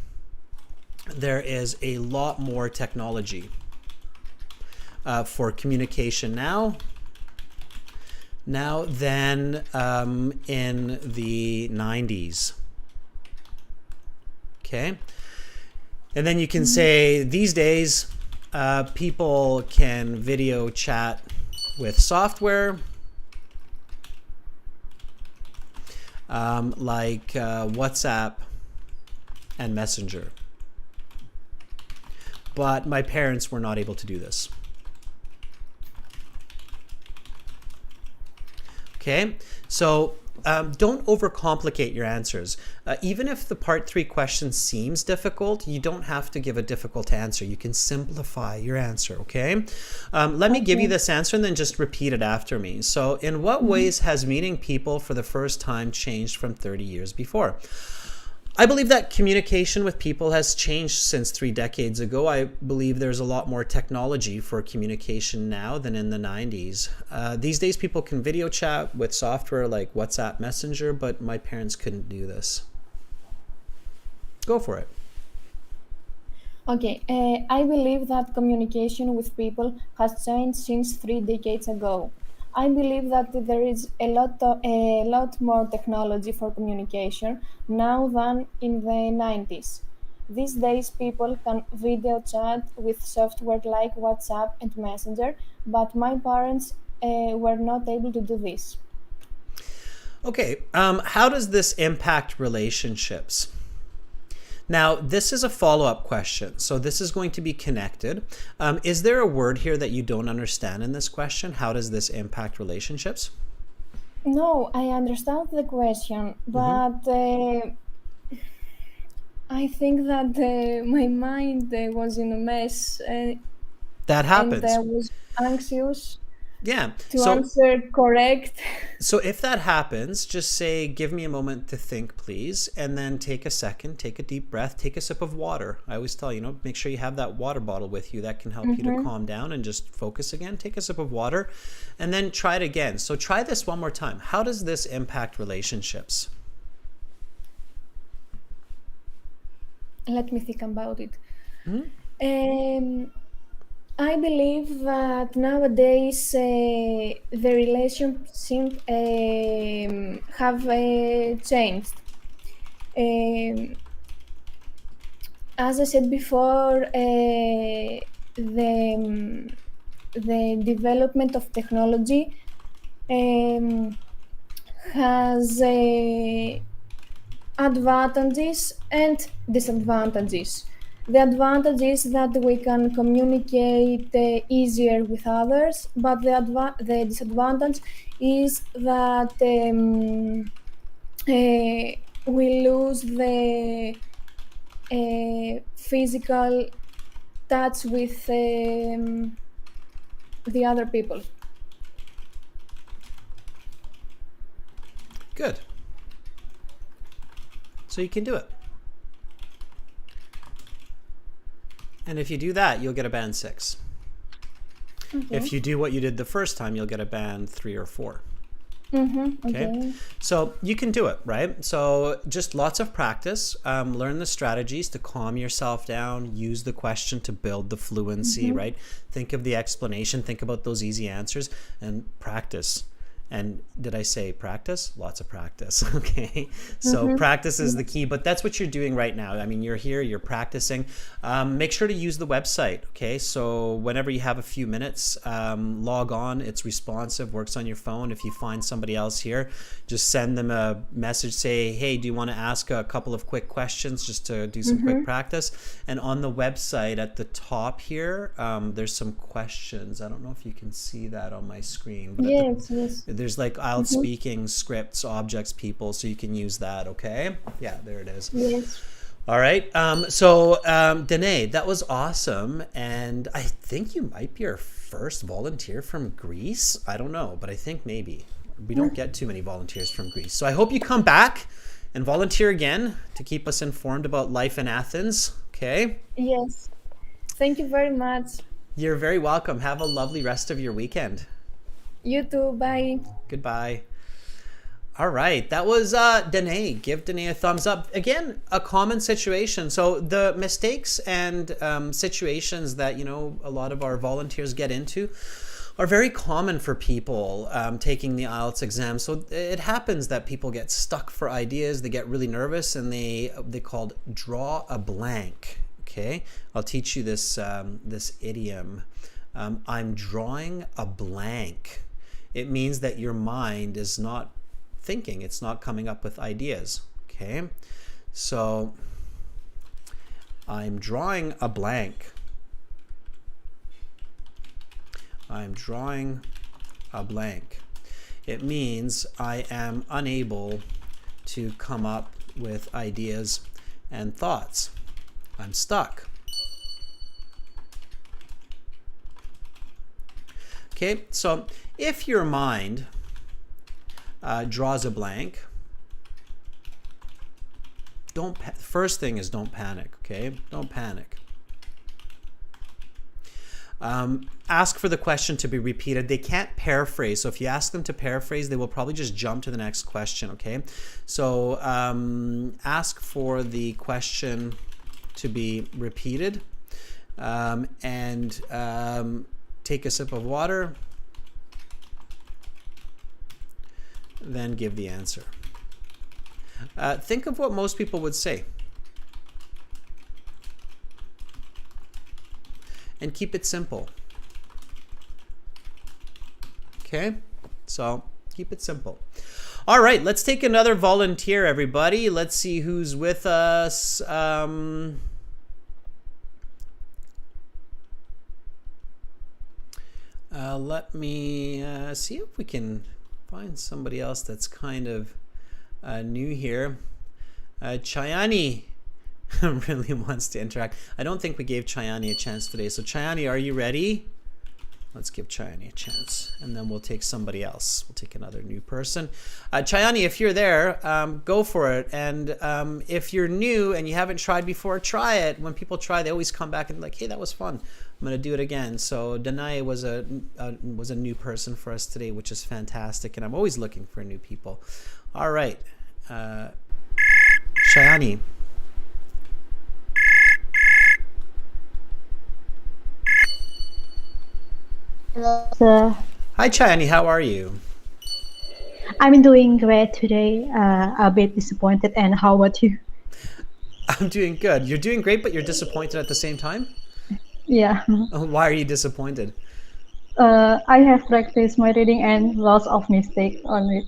there is a lot more technology for communication now than in the 90s. Okay. And then you can say these days people can video chat with software like WhatsApp and Messenger. but my parents were not able to do this. Okay, so don't overcomplicate your answers. Even if the part 3 question seems difficult, you don't have to give a difficult answer. You can simplify your answer, okay? Let me give you this answer and then just repeat it after me. So in what ways has meeting people for the first time changed from 30 years before? I believe that communication with people has changed since 3 decades ago. I believe there's a lot more technology for communication now than in the 90s. These days people can video chat with software like WhatsApp Messenger, but my parents couldn't do this. Go for it. Okay, I believe that communication with people has changed since 3 decades ago. I believe that there is a lot more technology for communication now than in the 90s. These days, people can video chat with software like WhatsApp and Messenger, but my parents were not able to do this. Okay, how does this impact relationships? Now, this is a follow-up question, so this is going to be connected. Is there a word here that you don't understand in this question? How does this impact relationships? No, I understand the question, but I think that my mind was in a mess That happens. and I was anxious Yeah. to answer correct. So if that happens, just say, give me a moment to think, please. And then take a second, take a deep breath, take a sip of water. I always tell you, make sure you have that water bottle with you. That can help you to calm down and just focus again. Take a sip of water and then try it again. So try this one more time. How does this impact relationships? Let me think about it. I believe that nowadays the relationship have changed. As I said before, the development of technology has advantages and disadvantages. The advantage is that we can communicate easier with others, but the disadvantage is that we lose the physical touch with the other people. Good. So you can do it. And if you do that, you'll get a band 6. Okay. If you do what you did the first time, you'll get a band 3 or 4. Okay. So you can do it, right? So just lots of practice. Learn the strategies to calm yourself down. Use the question to build the fluency, right? Think of the explanation. Think about those easy answers and practice. And did I say practice? Lots of practice. Okay. So practice is the key, but that's what you're doing right now. I mean, you're here, you're practicing. Make sure to use the website. Okay. So whenever you have a few minutes, log on. It's responsive, works on your phone. If you find somebody else here, just send them a message. Say, hey, do you want to ask a couple of quick questions just to do some quick practice? And on the website at the top here, there's some questions. I don't know if you can see that on my screen. But yes. There's like IELTS speaking, scripts, objects, people, so you can use that, okay? Yeah, there it is. Yes. All right. So Danae, that was awesome. And I think you might be our first volunteer from Greece. I don't know, but I think maybe. We don't get too many volunteers from Greece. So I hope you come back and volunteer again to keep us informed about life in Athens, okay? Yes. Thank you very much. You're very welcome. Have a lovely rest of your weekend. You too. Bye. Goodbye. All right, that was Danae. Give Danae a thumbs up. Again, a common situation. So the mistakes and situations that, a lot of our volunteers get into are very common for people taking the IELTS exam. So it happens that people get stuck for ideas. They get really nervous and they called draw a blank. Okay, I'll teach you this idiom. I'm drawing a blank. It means that your mind is not thinking, it's not coming up with ideas. Okay, so I'm drawing a blank. I'm drawing a blank. It means I am unable to come up with ideas and thoughts. I'm stuck. Okay, so if your mind draws a blank, first thing is don't panic, okay? Don't panic. Ask for the question to be repeated. They can't paraphrase, so if you ask them to paraphrase, they will probably just jump to the next question, okay? So ask for the question to be repeated, and take a sip of water, then give the answer. Think of what most people would say. And keep it simple. Okay? So keep it simple. All right, let's take another volunteer, everybody. Let's see who's with us. Let me see if we can find somebody else that's kind of new here. Chayani really wants to interact. I don't think we gave Chayani a chance today. So Chayani, are you ready? Let's give Chayani a chance, and then we'll take somebody else. We'll take another new person. Chayani, if you're there, go for it. And if you're new and you haven't tried before, try it. When people try, they always come back and like, hey, that was fun. I'm going to do it again. So Danai was a new person for us today, which is fantastic. And I'm always looking for new people. All right. Chayani. Hello, sir. Hi, Chayani. How are you? I'm doing great today. A bit disappointed. And how about you? I'm doing good. You're doing great, but you're disappointed at the same time? Yeah. Why are you disappointed? I have practiced my reading and lots of mistakes on it.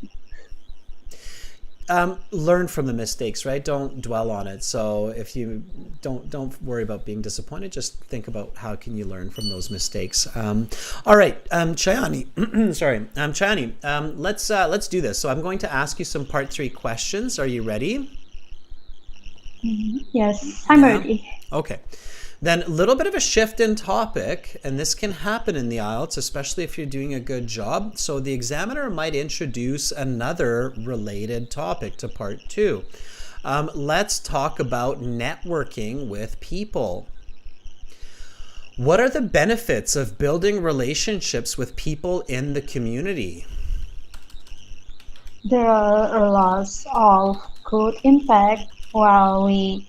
Learn from the mistakes, right? Don't dwell on it. So if you don't worry about being disappointed, just think about how can you learn from those mistakes. All right, Chayani, sorry, Chayani, let's do this. So I'm going to ask you some part 3 questions. Are you ready? Yes, I'm ready. Okay. Then a little bit of a shift in topic, and this can happen in the IELTS, especially if you're doing a good job. So the examiner might introduce another related topic to part 2. Let's talk about networking with people. What are the benefits of building relationships with people in the community? There are a lot of good impact while I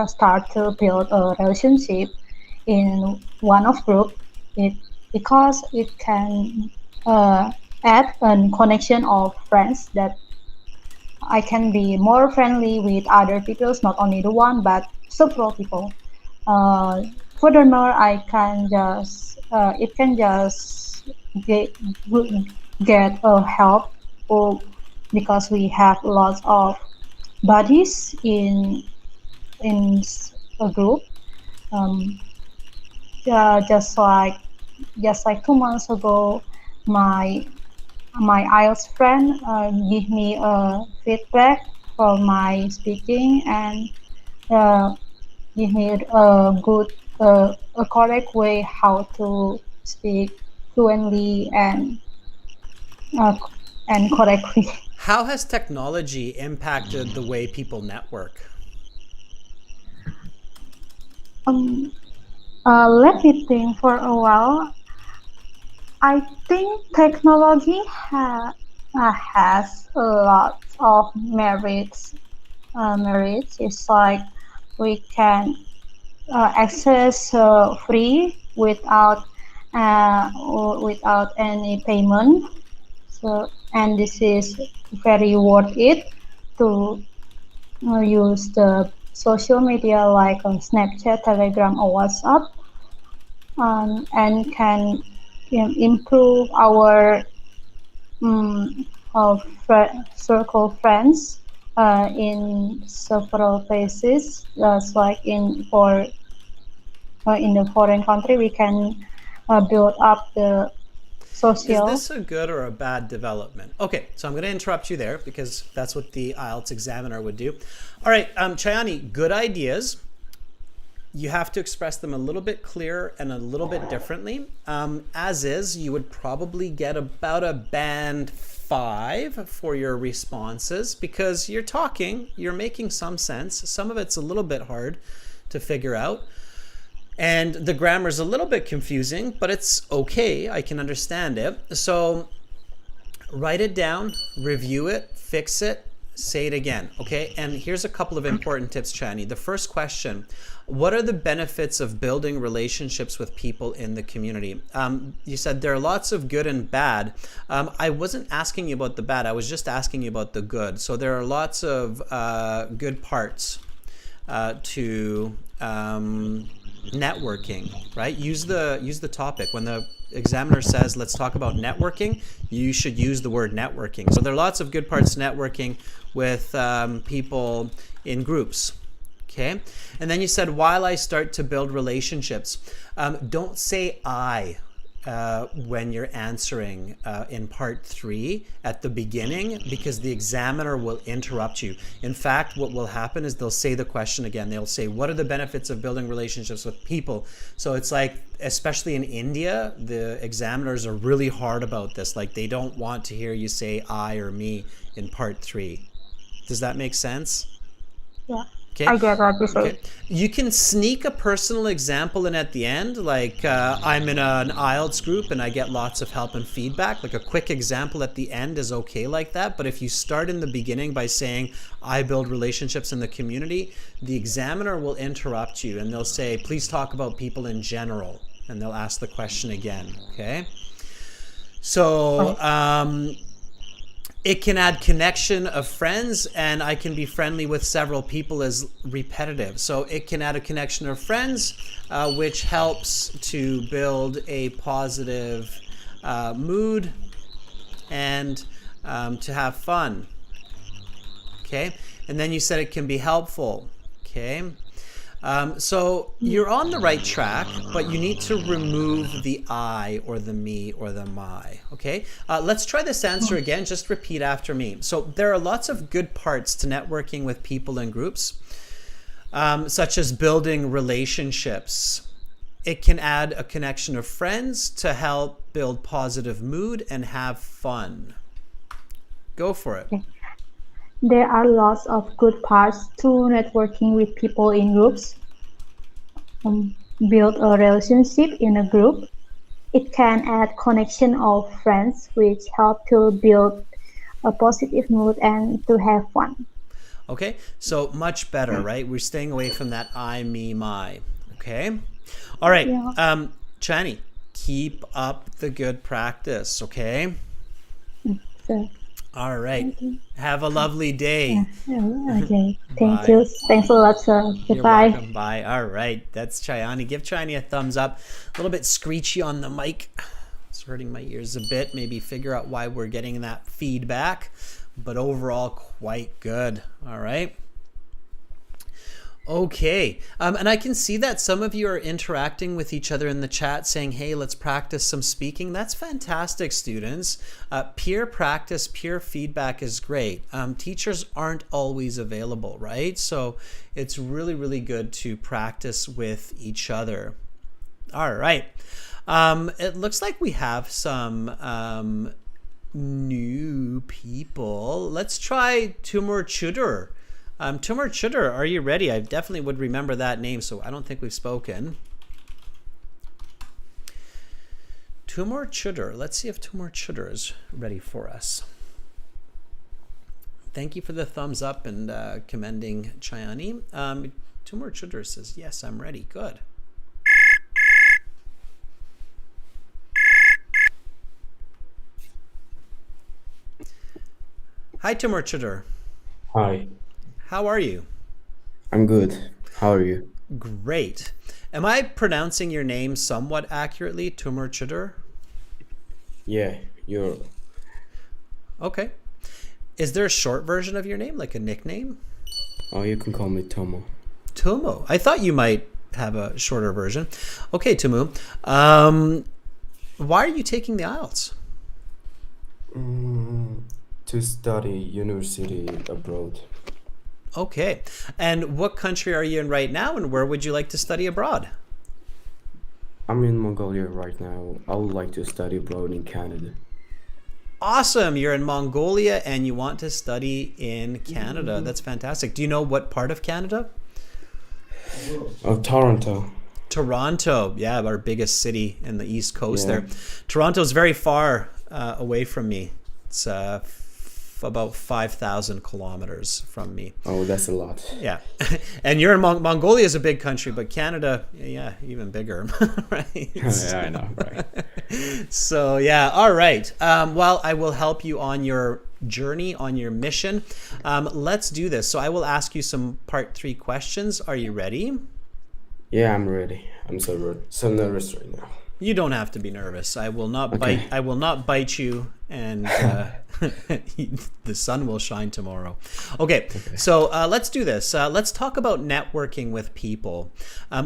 start to build a relationship in one of group, because it can add a connection of friends that I can be more friendly with other people, not only the one but several people. Furthermore, I can just it can just get help, because we have lots of buddies in a group. Just like 2 months ago, my IELTS friend give me a feedback for my speaking and give me a good a correct way how to speak fluently and correctly. How has technology impacted the way people network? Let me think for a while. I think technology has a lot of merits. It's like we can access free without any payment. So, and this is very worth it to use the social media like Snapchat, Telegram, or WhatsApp, and can improve our circle friends in several places. That's like in the foreign country, we can build up the Is social. this a good or a bad development? Okay, so I'm going to interrupt you there because that's what the IELTS examiner would do. All right, Chayani, good ideas. You have to express them a little bit clearer and a little bit differently. As is, you would probably get about a band 5 for your responses because you're talking, you're making some sense. Some of it's a little bit hard to figure out. And the grammar's a little bit confusing, but it's okay. I can understand it. So write it down, review it, fix it, say it again, okay? And here's a couple of important tips, Chani. The first question, what are the benefits of building relationships with people in the community? You said there are lots of good and bad. I wasn't asking you about the bad. I was just asking you about the good. So there are lots of good parts to networking, right? Use the topic. When the examiner says, let's talk about networking, you should use the word networking. So there are lots of good parts to networking with people in groups. Okay. And then you said, while I start to build relationships, don't say I when you're answering in part 3 at the beginning, because the examiner will interrupt you. In fact, what will happen is they'll say the question again. They'll say, what are the benefits of building relationships with people? So it's like, especially in India, the examiners are really hard about this. Like they don't want to hear you say I or me in part 3. Does that make sense? Yeah. Okay. I get what you say. Okay. You can sneak a personal example in at the end, like I'm in an IELTS group and I get lots of help and feedback. Like a quick example at the end is okay like that. But if you start in the beginning by saying, I build relationships in the community, the examiner will interrupt you and they'll say, please talk about people in general. And they'll ask the question again, okay? So, it can add connection of friends, and I can be friendly with several people as repetitive. So it can add a connection of friends, which helps to build a positive mood and to have fun. Okay, and then you said it can be helpful. Okay. So you're on the right track, but you need to remove the I or the me or the my, okay? Let's try this answer again. Just repeat after me. So there are lots of good parts to networking with people in groups, such as building relationships. It can add a connection of friends to help build positive mood and have fun. Go for it. There are lots of good parts to networking with people in groups. Build a relationship in a group. It can add connection of friends, which help to build a positive mood and to have fun. Okay, so much better, right? We're staying away from that I, me, my. Okay, all right. Yeah. Chani, keep up the good practice. Okay. So, all right. Have a lovely day. okay. Thank Bye. you. Thanks a lot, sir. You're Goodbye. welcome. Bye. All right. That's Chayani. Give Chayani a thumbs up. A little bit screechy on the mic. It's hurting my ears a bit. Maybe figure out why we're getting that feedback. But overall, quite good. All right. Okay. And I can see that some of you are interacting with each other in the chat saying, hey, let's practice some speaking. That's fantastic, students. Peer practice, peer feedback is great. Teachers aren't always available, right? So it's really, really good to practice with each other. All right. It looks like we have some new people. Let's try Tumur Chudur. Tumur Chudur, are you ready? I definitely would remember that name, so I don't think we've spoken. Tumur Chudur. Let's see if Tumur Chudur is ready for us. Thank you for the thumbs up and commending Chayani. Tumur Chudur says, yes, I'm ready. Good. Hi, Tumur Chudur. Hi, How are you? I'm good. How are you? Great. Am I pronouncing your name somewhat accurately, Tumur Chudur? Yeah, you're Okay. Is there a short version of your name, like a nickname? Oh, you can call me Tomo. Tomo. I thought you might have a shorter version. Okay, Tumu. Why are you taking the IELTS? To study university abroad. Okay. And what country are you in right now, and where would you like to study abroad? I'm in Mongolia right now. I would like to study abroad in Canada. Awesome. You're in Mongolia and you want to study in Canada. That's fantastic. Do you know what part of Canada? Oh, Toronto. Toronto. Yeah, our biggest city in the East Coast Yeah. there. Toronto's very far away from me. It's about 5,000 kilometers from me. Oh, that's a lot. Yeah. And you're in Mongolia is a big country, but Canada, yeah, even bigger, right? Yeah, I know, right? So, yeah. All right. Well, I will help you on your journey, on your mission. Let's do this. So I will ask you some part 3 questions. Are you ready? Yeah, I'm ready. I'm so nervous right now. You don't have to be nervous. I will not Okay. bite. I will not bite you, and the sun will shine tomorrow. Okay. So let's do this. Let's talk about networking with people.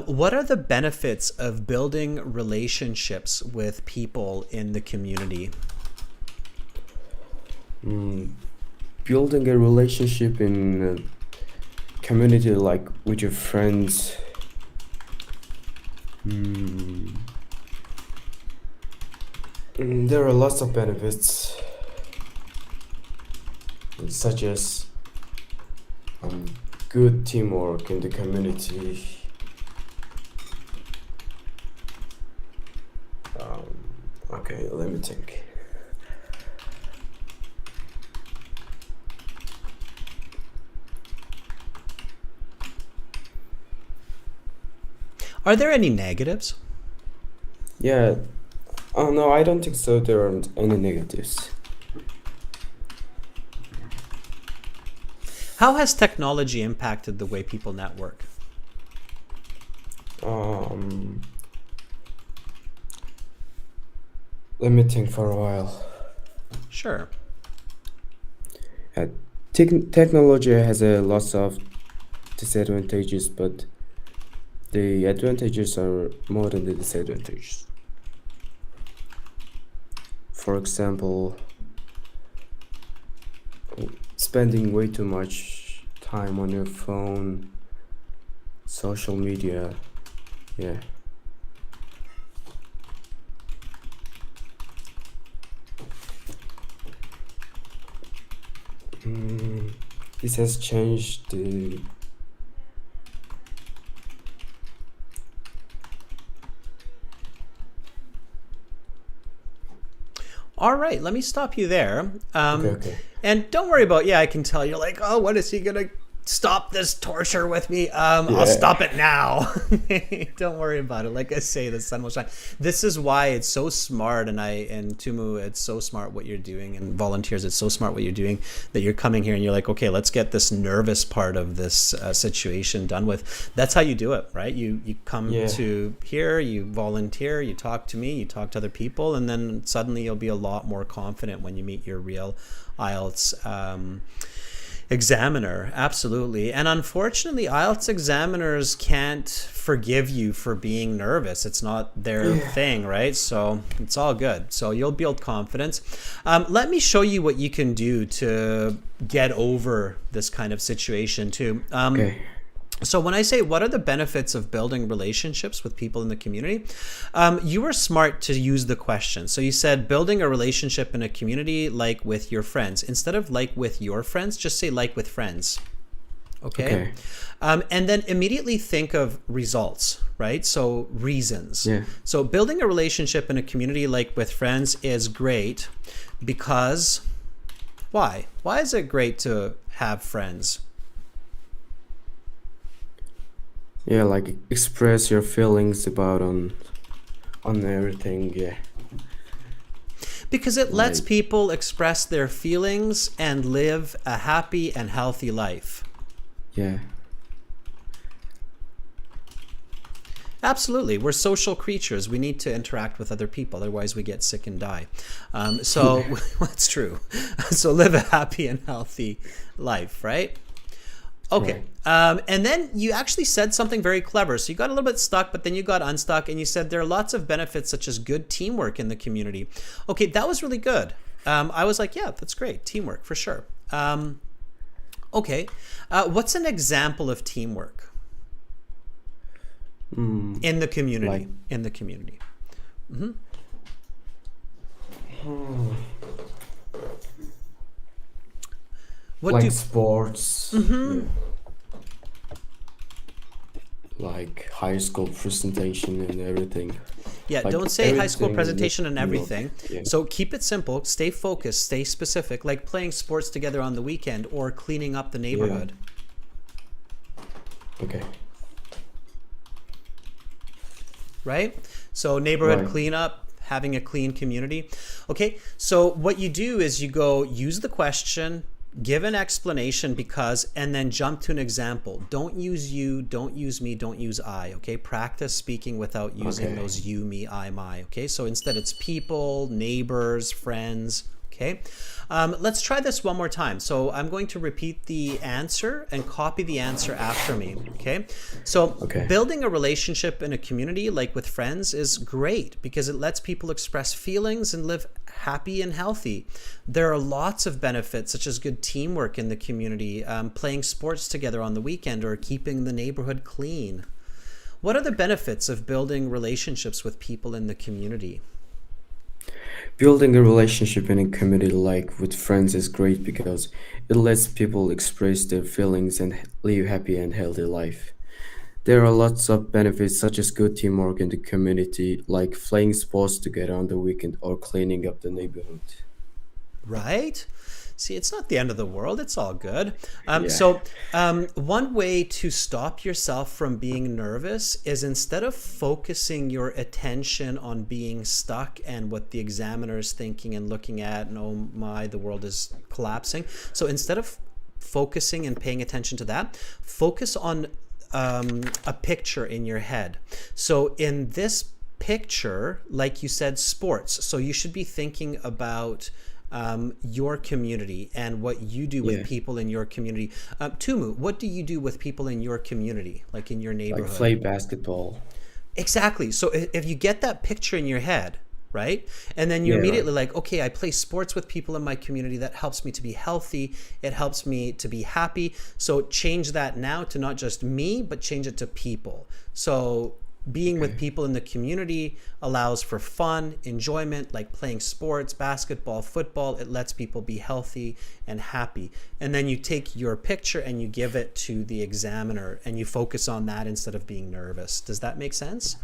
What are the benefits of building relationships with people in the community? Building a relationship in a community, like with your friends. There are lots of benefits, such as good teamwork in the community. Okay, let me think. Are there any negatives? Yeah. Oh no, I don't think so. There aren't any negatives. How has technology impacted the way people network? Let me think for a while. Sure. Technology has a lots of disadvantages, but the advantages are more than the disadvantages. For example, spending way too much time on your phone, social media, yeah. This has changed the All right, let me stop you there. Okay. And don't worry about, I can tell you're like, oh, what is he going to stop this torture with me? I'll stop it now. Don't worry about it. Like I say, the sun will shine. This is why it's so smart. And Tumu, it's so smart what you're doing. And volunteers, it's so smart what you're doing that you're coming here and you're like, okay, let's get this nervous part of this situation done with. That's how you do it, right? You come to here, you volunteer, you talk to me, you talk to other people, and then suddenly you'll be a lot more confident when you meet your real IELTS examiner. Absolutely. And unfortunately, IELTS examiners can't forgive you for being nervous. It's not their thing, right? So it's all good. So you'll build confidence. Let me show you what you can do to get over this kind of situation too. Okay. So when I say what are the benefits of building relationships with people in the community, you were smart to use the question. So you said building a relationship in a community like with your friends. Instead of like with your friends, just say like with friends. Okay. And then immediately think of results, right? So reasons. Yeah. So building a relationship in a community like with friends is great because why? Why is it great to have friends? Yeah, like express your feelings about on everything, yeah. Because it lets people express their feelings and live a happy and healthy life. Yeah. Absolutely. We're social creatures. We need to interact with other people. Otherwise, we get sick and die. So that's true. So live a happy and healthy life, right? Okay. And then you actually said something very clever. So you got a little bit stuck, but then you got unstuck, and you said there are lots of benefits such as good teamwork in the community. Okay, that was really good. I was like, yeah, that's great. Teamwork for sure. Okay. What's an example of teamwork in the community? In the community. What like do sports, like high school presentation and everything. Yeah, Like don't say high school everything presentation and with everything. yeah. So keep it simple, stay focused, stay specific, like playing sports together on the weekend or cleaning up the neighborhood. Okay. Right? So neighborhood Right. cleanup, having a clean community. Okay, so what you do is you go use the question, give an explanation because, and then jump to an example. Don't use you, don't use me, don't use I, okay? Practice speaking without using those you, me, I, my, okay? So instead it's people, neighbors, friends, okay? Let's try this one more time. So I'm going to repeat the answer and copy the answer after me, okay? So building a relationship in a community like with friends is great because it lets people express feelings and live happy and healthy. There are lots of benefits such as good teamwork in the community, playing sports together on the weekend, or keeping the neighborhood clean. What are the benefits of building relationships with people in the community? Building a relationship in a community like with friends is great because it lets people express their feelings and live happy and healthy life. There are lots of benefits such as good teamwork in the community, like playing sports together on the weekend or cleaning up the neighborhood. Right? See, it's not the end of the world. It's all good. Yeah. So one way to stop yourself from being nervous is instead of focusing your attention on being stuck and what the examiner is thinking and looking at, and oh my, the world is collapsing. So instead of focusing and paying attention to that, focus on a picture in your head. So in this picture, like you said, sports. So you should be thinking about your community and what you do with people in your community. Tumu, what do you do with people in your community, like in your neighborhood? Like play basketball. Exactly. So if you get that picture in your head, right? And then you immediately like, okay, I play sports with people in my community. That helps me to be healthy. It helps me to be happy. So change that now to not just me, but change it to people. So being with people in the community allows for fun, enjoyment, like playing sports, basketball, football. It lets people be healthy and happy. And then you take your picture and you give it to the examiner and you focus on that instead of being nervous. Does that make sense?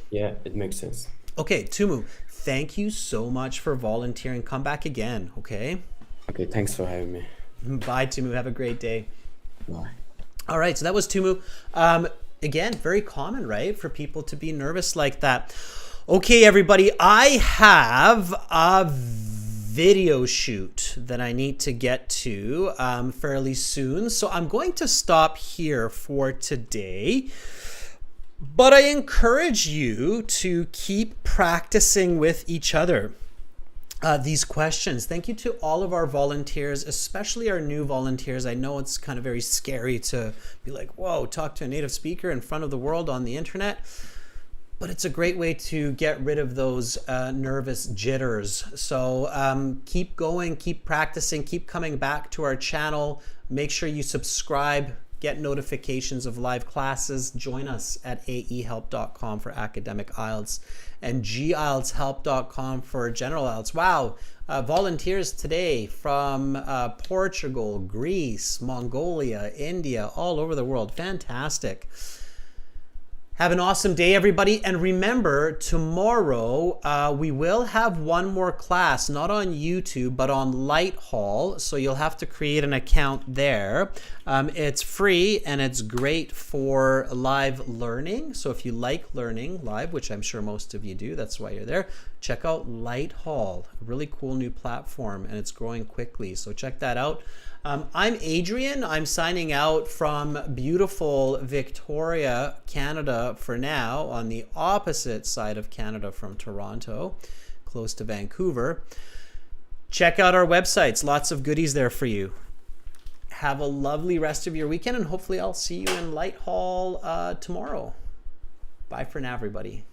Yeah, it makes sense. Okay, Tumu, thank you so much for volunteering. Come back again, okay? Okay, thanks for having me. Bye, Tumu. Have a great day. Bye. All right, so that was Tumu. Again, very common, right, for people to be nervous like that. Okay, everybody, I have a video shoot that I need to get to fairly soon. So I'm going to stop here for today. But I encourage you to keep practicing with each other these questions. Thank you to all of our volunteers, especially our new volunteers. I know it's kind of very scary to be like, whoa, talk to a native speaker in front of the world on the internet. But it's a great way to get rid of those nervous jitters. So keep going, keep practicing, keep coming back to our channel. Make sure you subscribe, get notifications of live classes. Join us at aehelp.com for academic IELTS and gieltshelp.com for general IELTS. Wow, volunteers today from Portugal, Greece, Mongolia, India, all over the world. Fantastic. Have an awesome day, everybody. And remember, tomorrow we will have one more class, not on YouTube, but on Lighthall. So you'll have to create an account there. It's free and it's great for live learning. So if you like learning live, which I'm sure most of you do, that's why you're there, check out Lighthall, a really cool new platform, and it's growing quickly. So check that out. I'm Adrian. I'm signing out from beautiful Victoria, Canada for now, on the opposite side of Canada from Toronto, close to Vancouver. Check out our websites. Lots of goodies there for you. have a lovely rest of your weekend, and hopefully I'll see you in Light Hall tomorrow. Bye for now, everybody.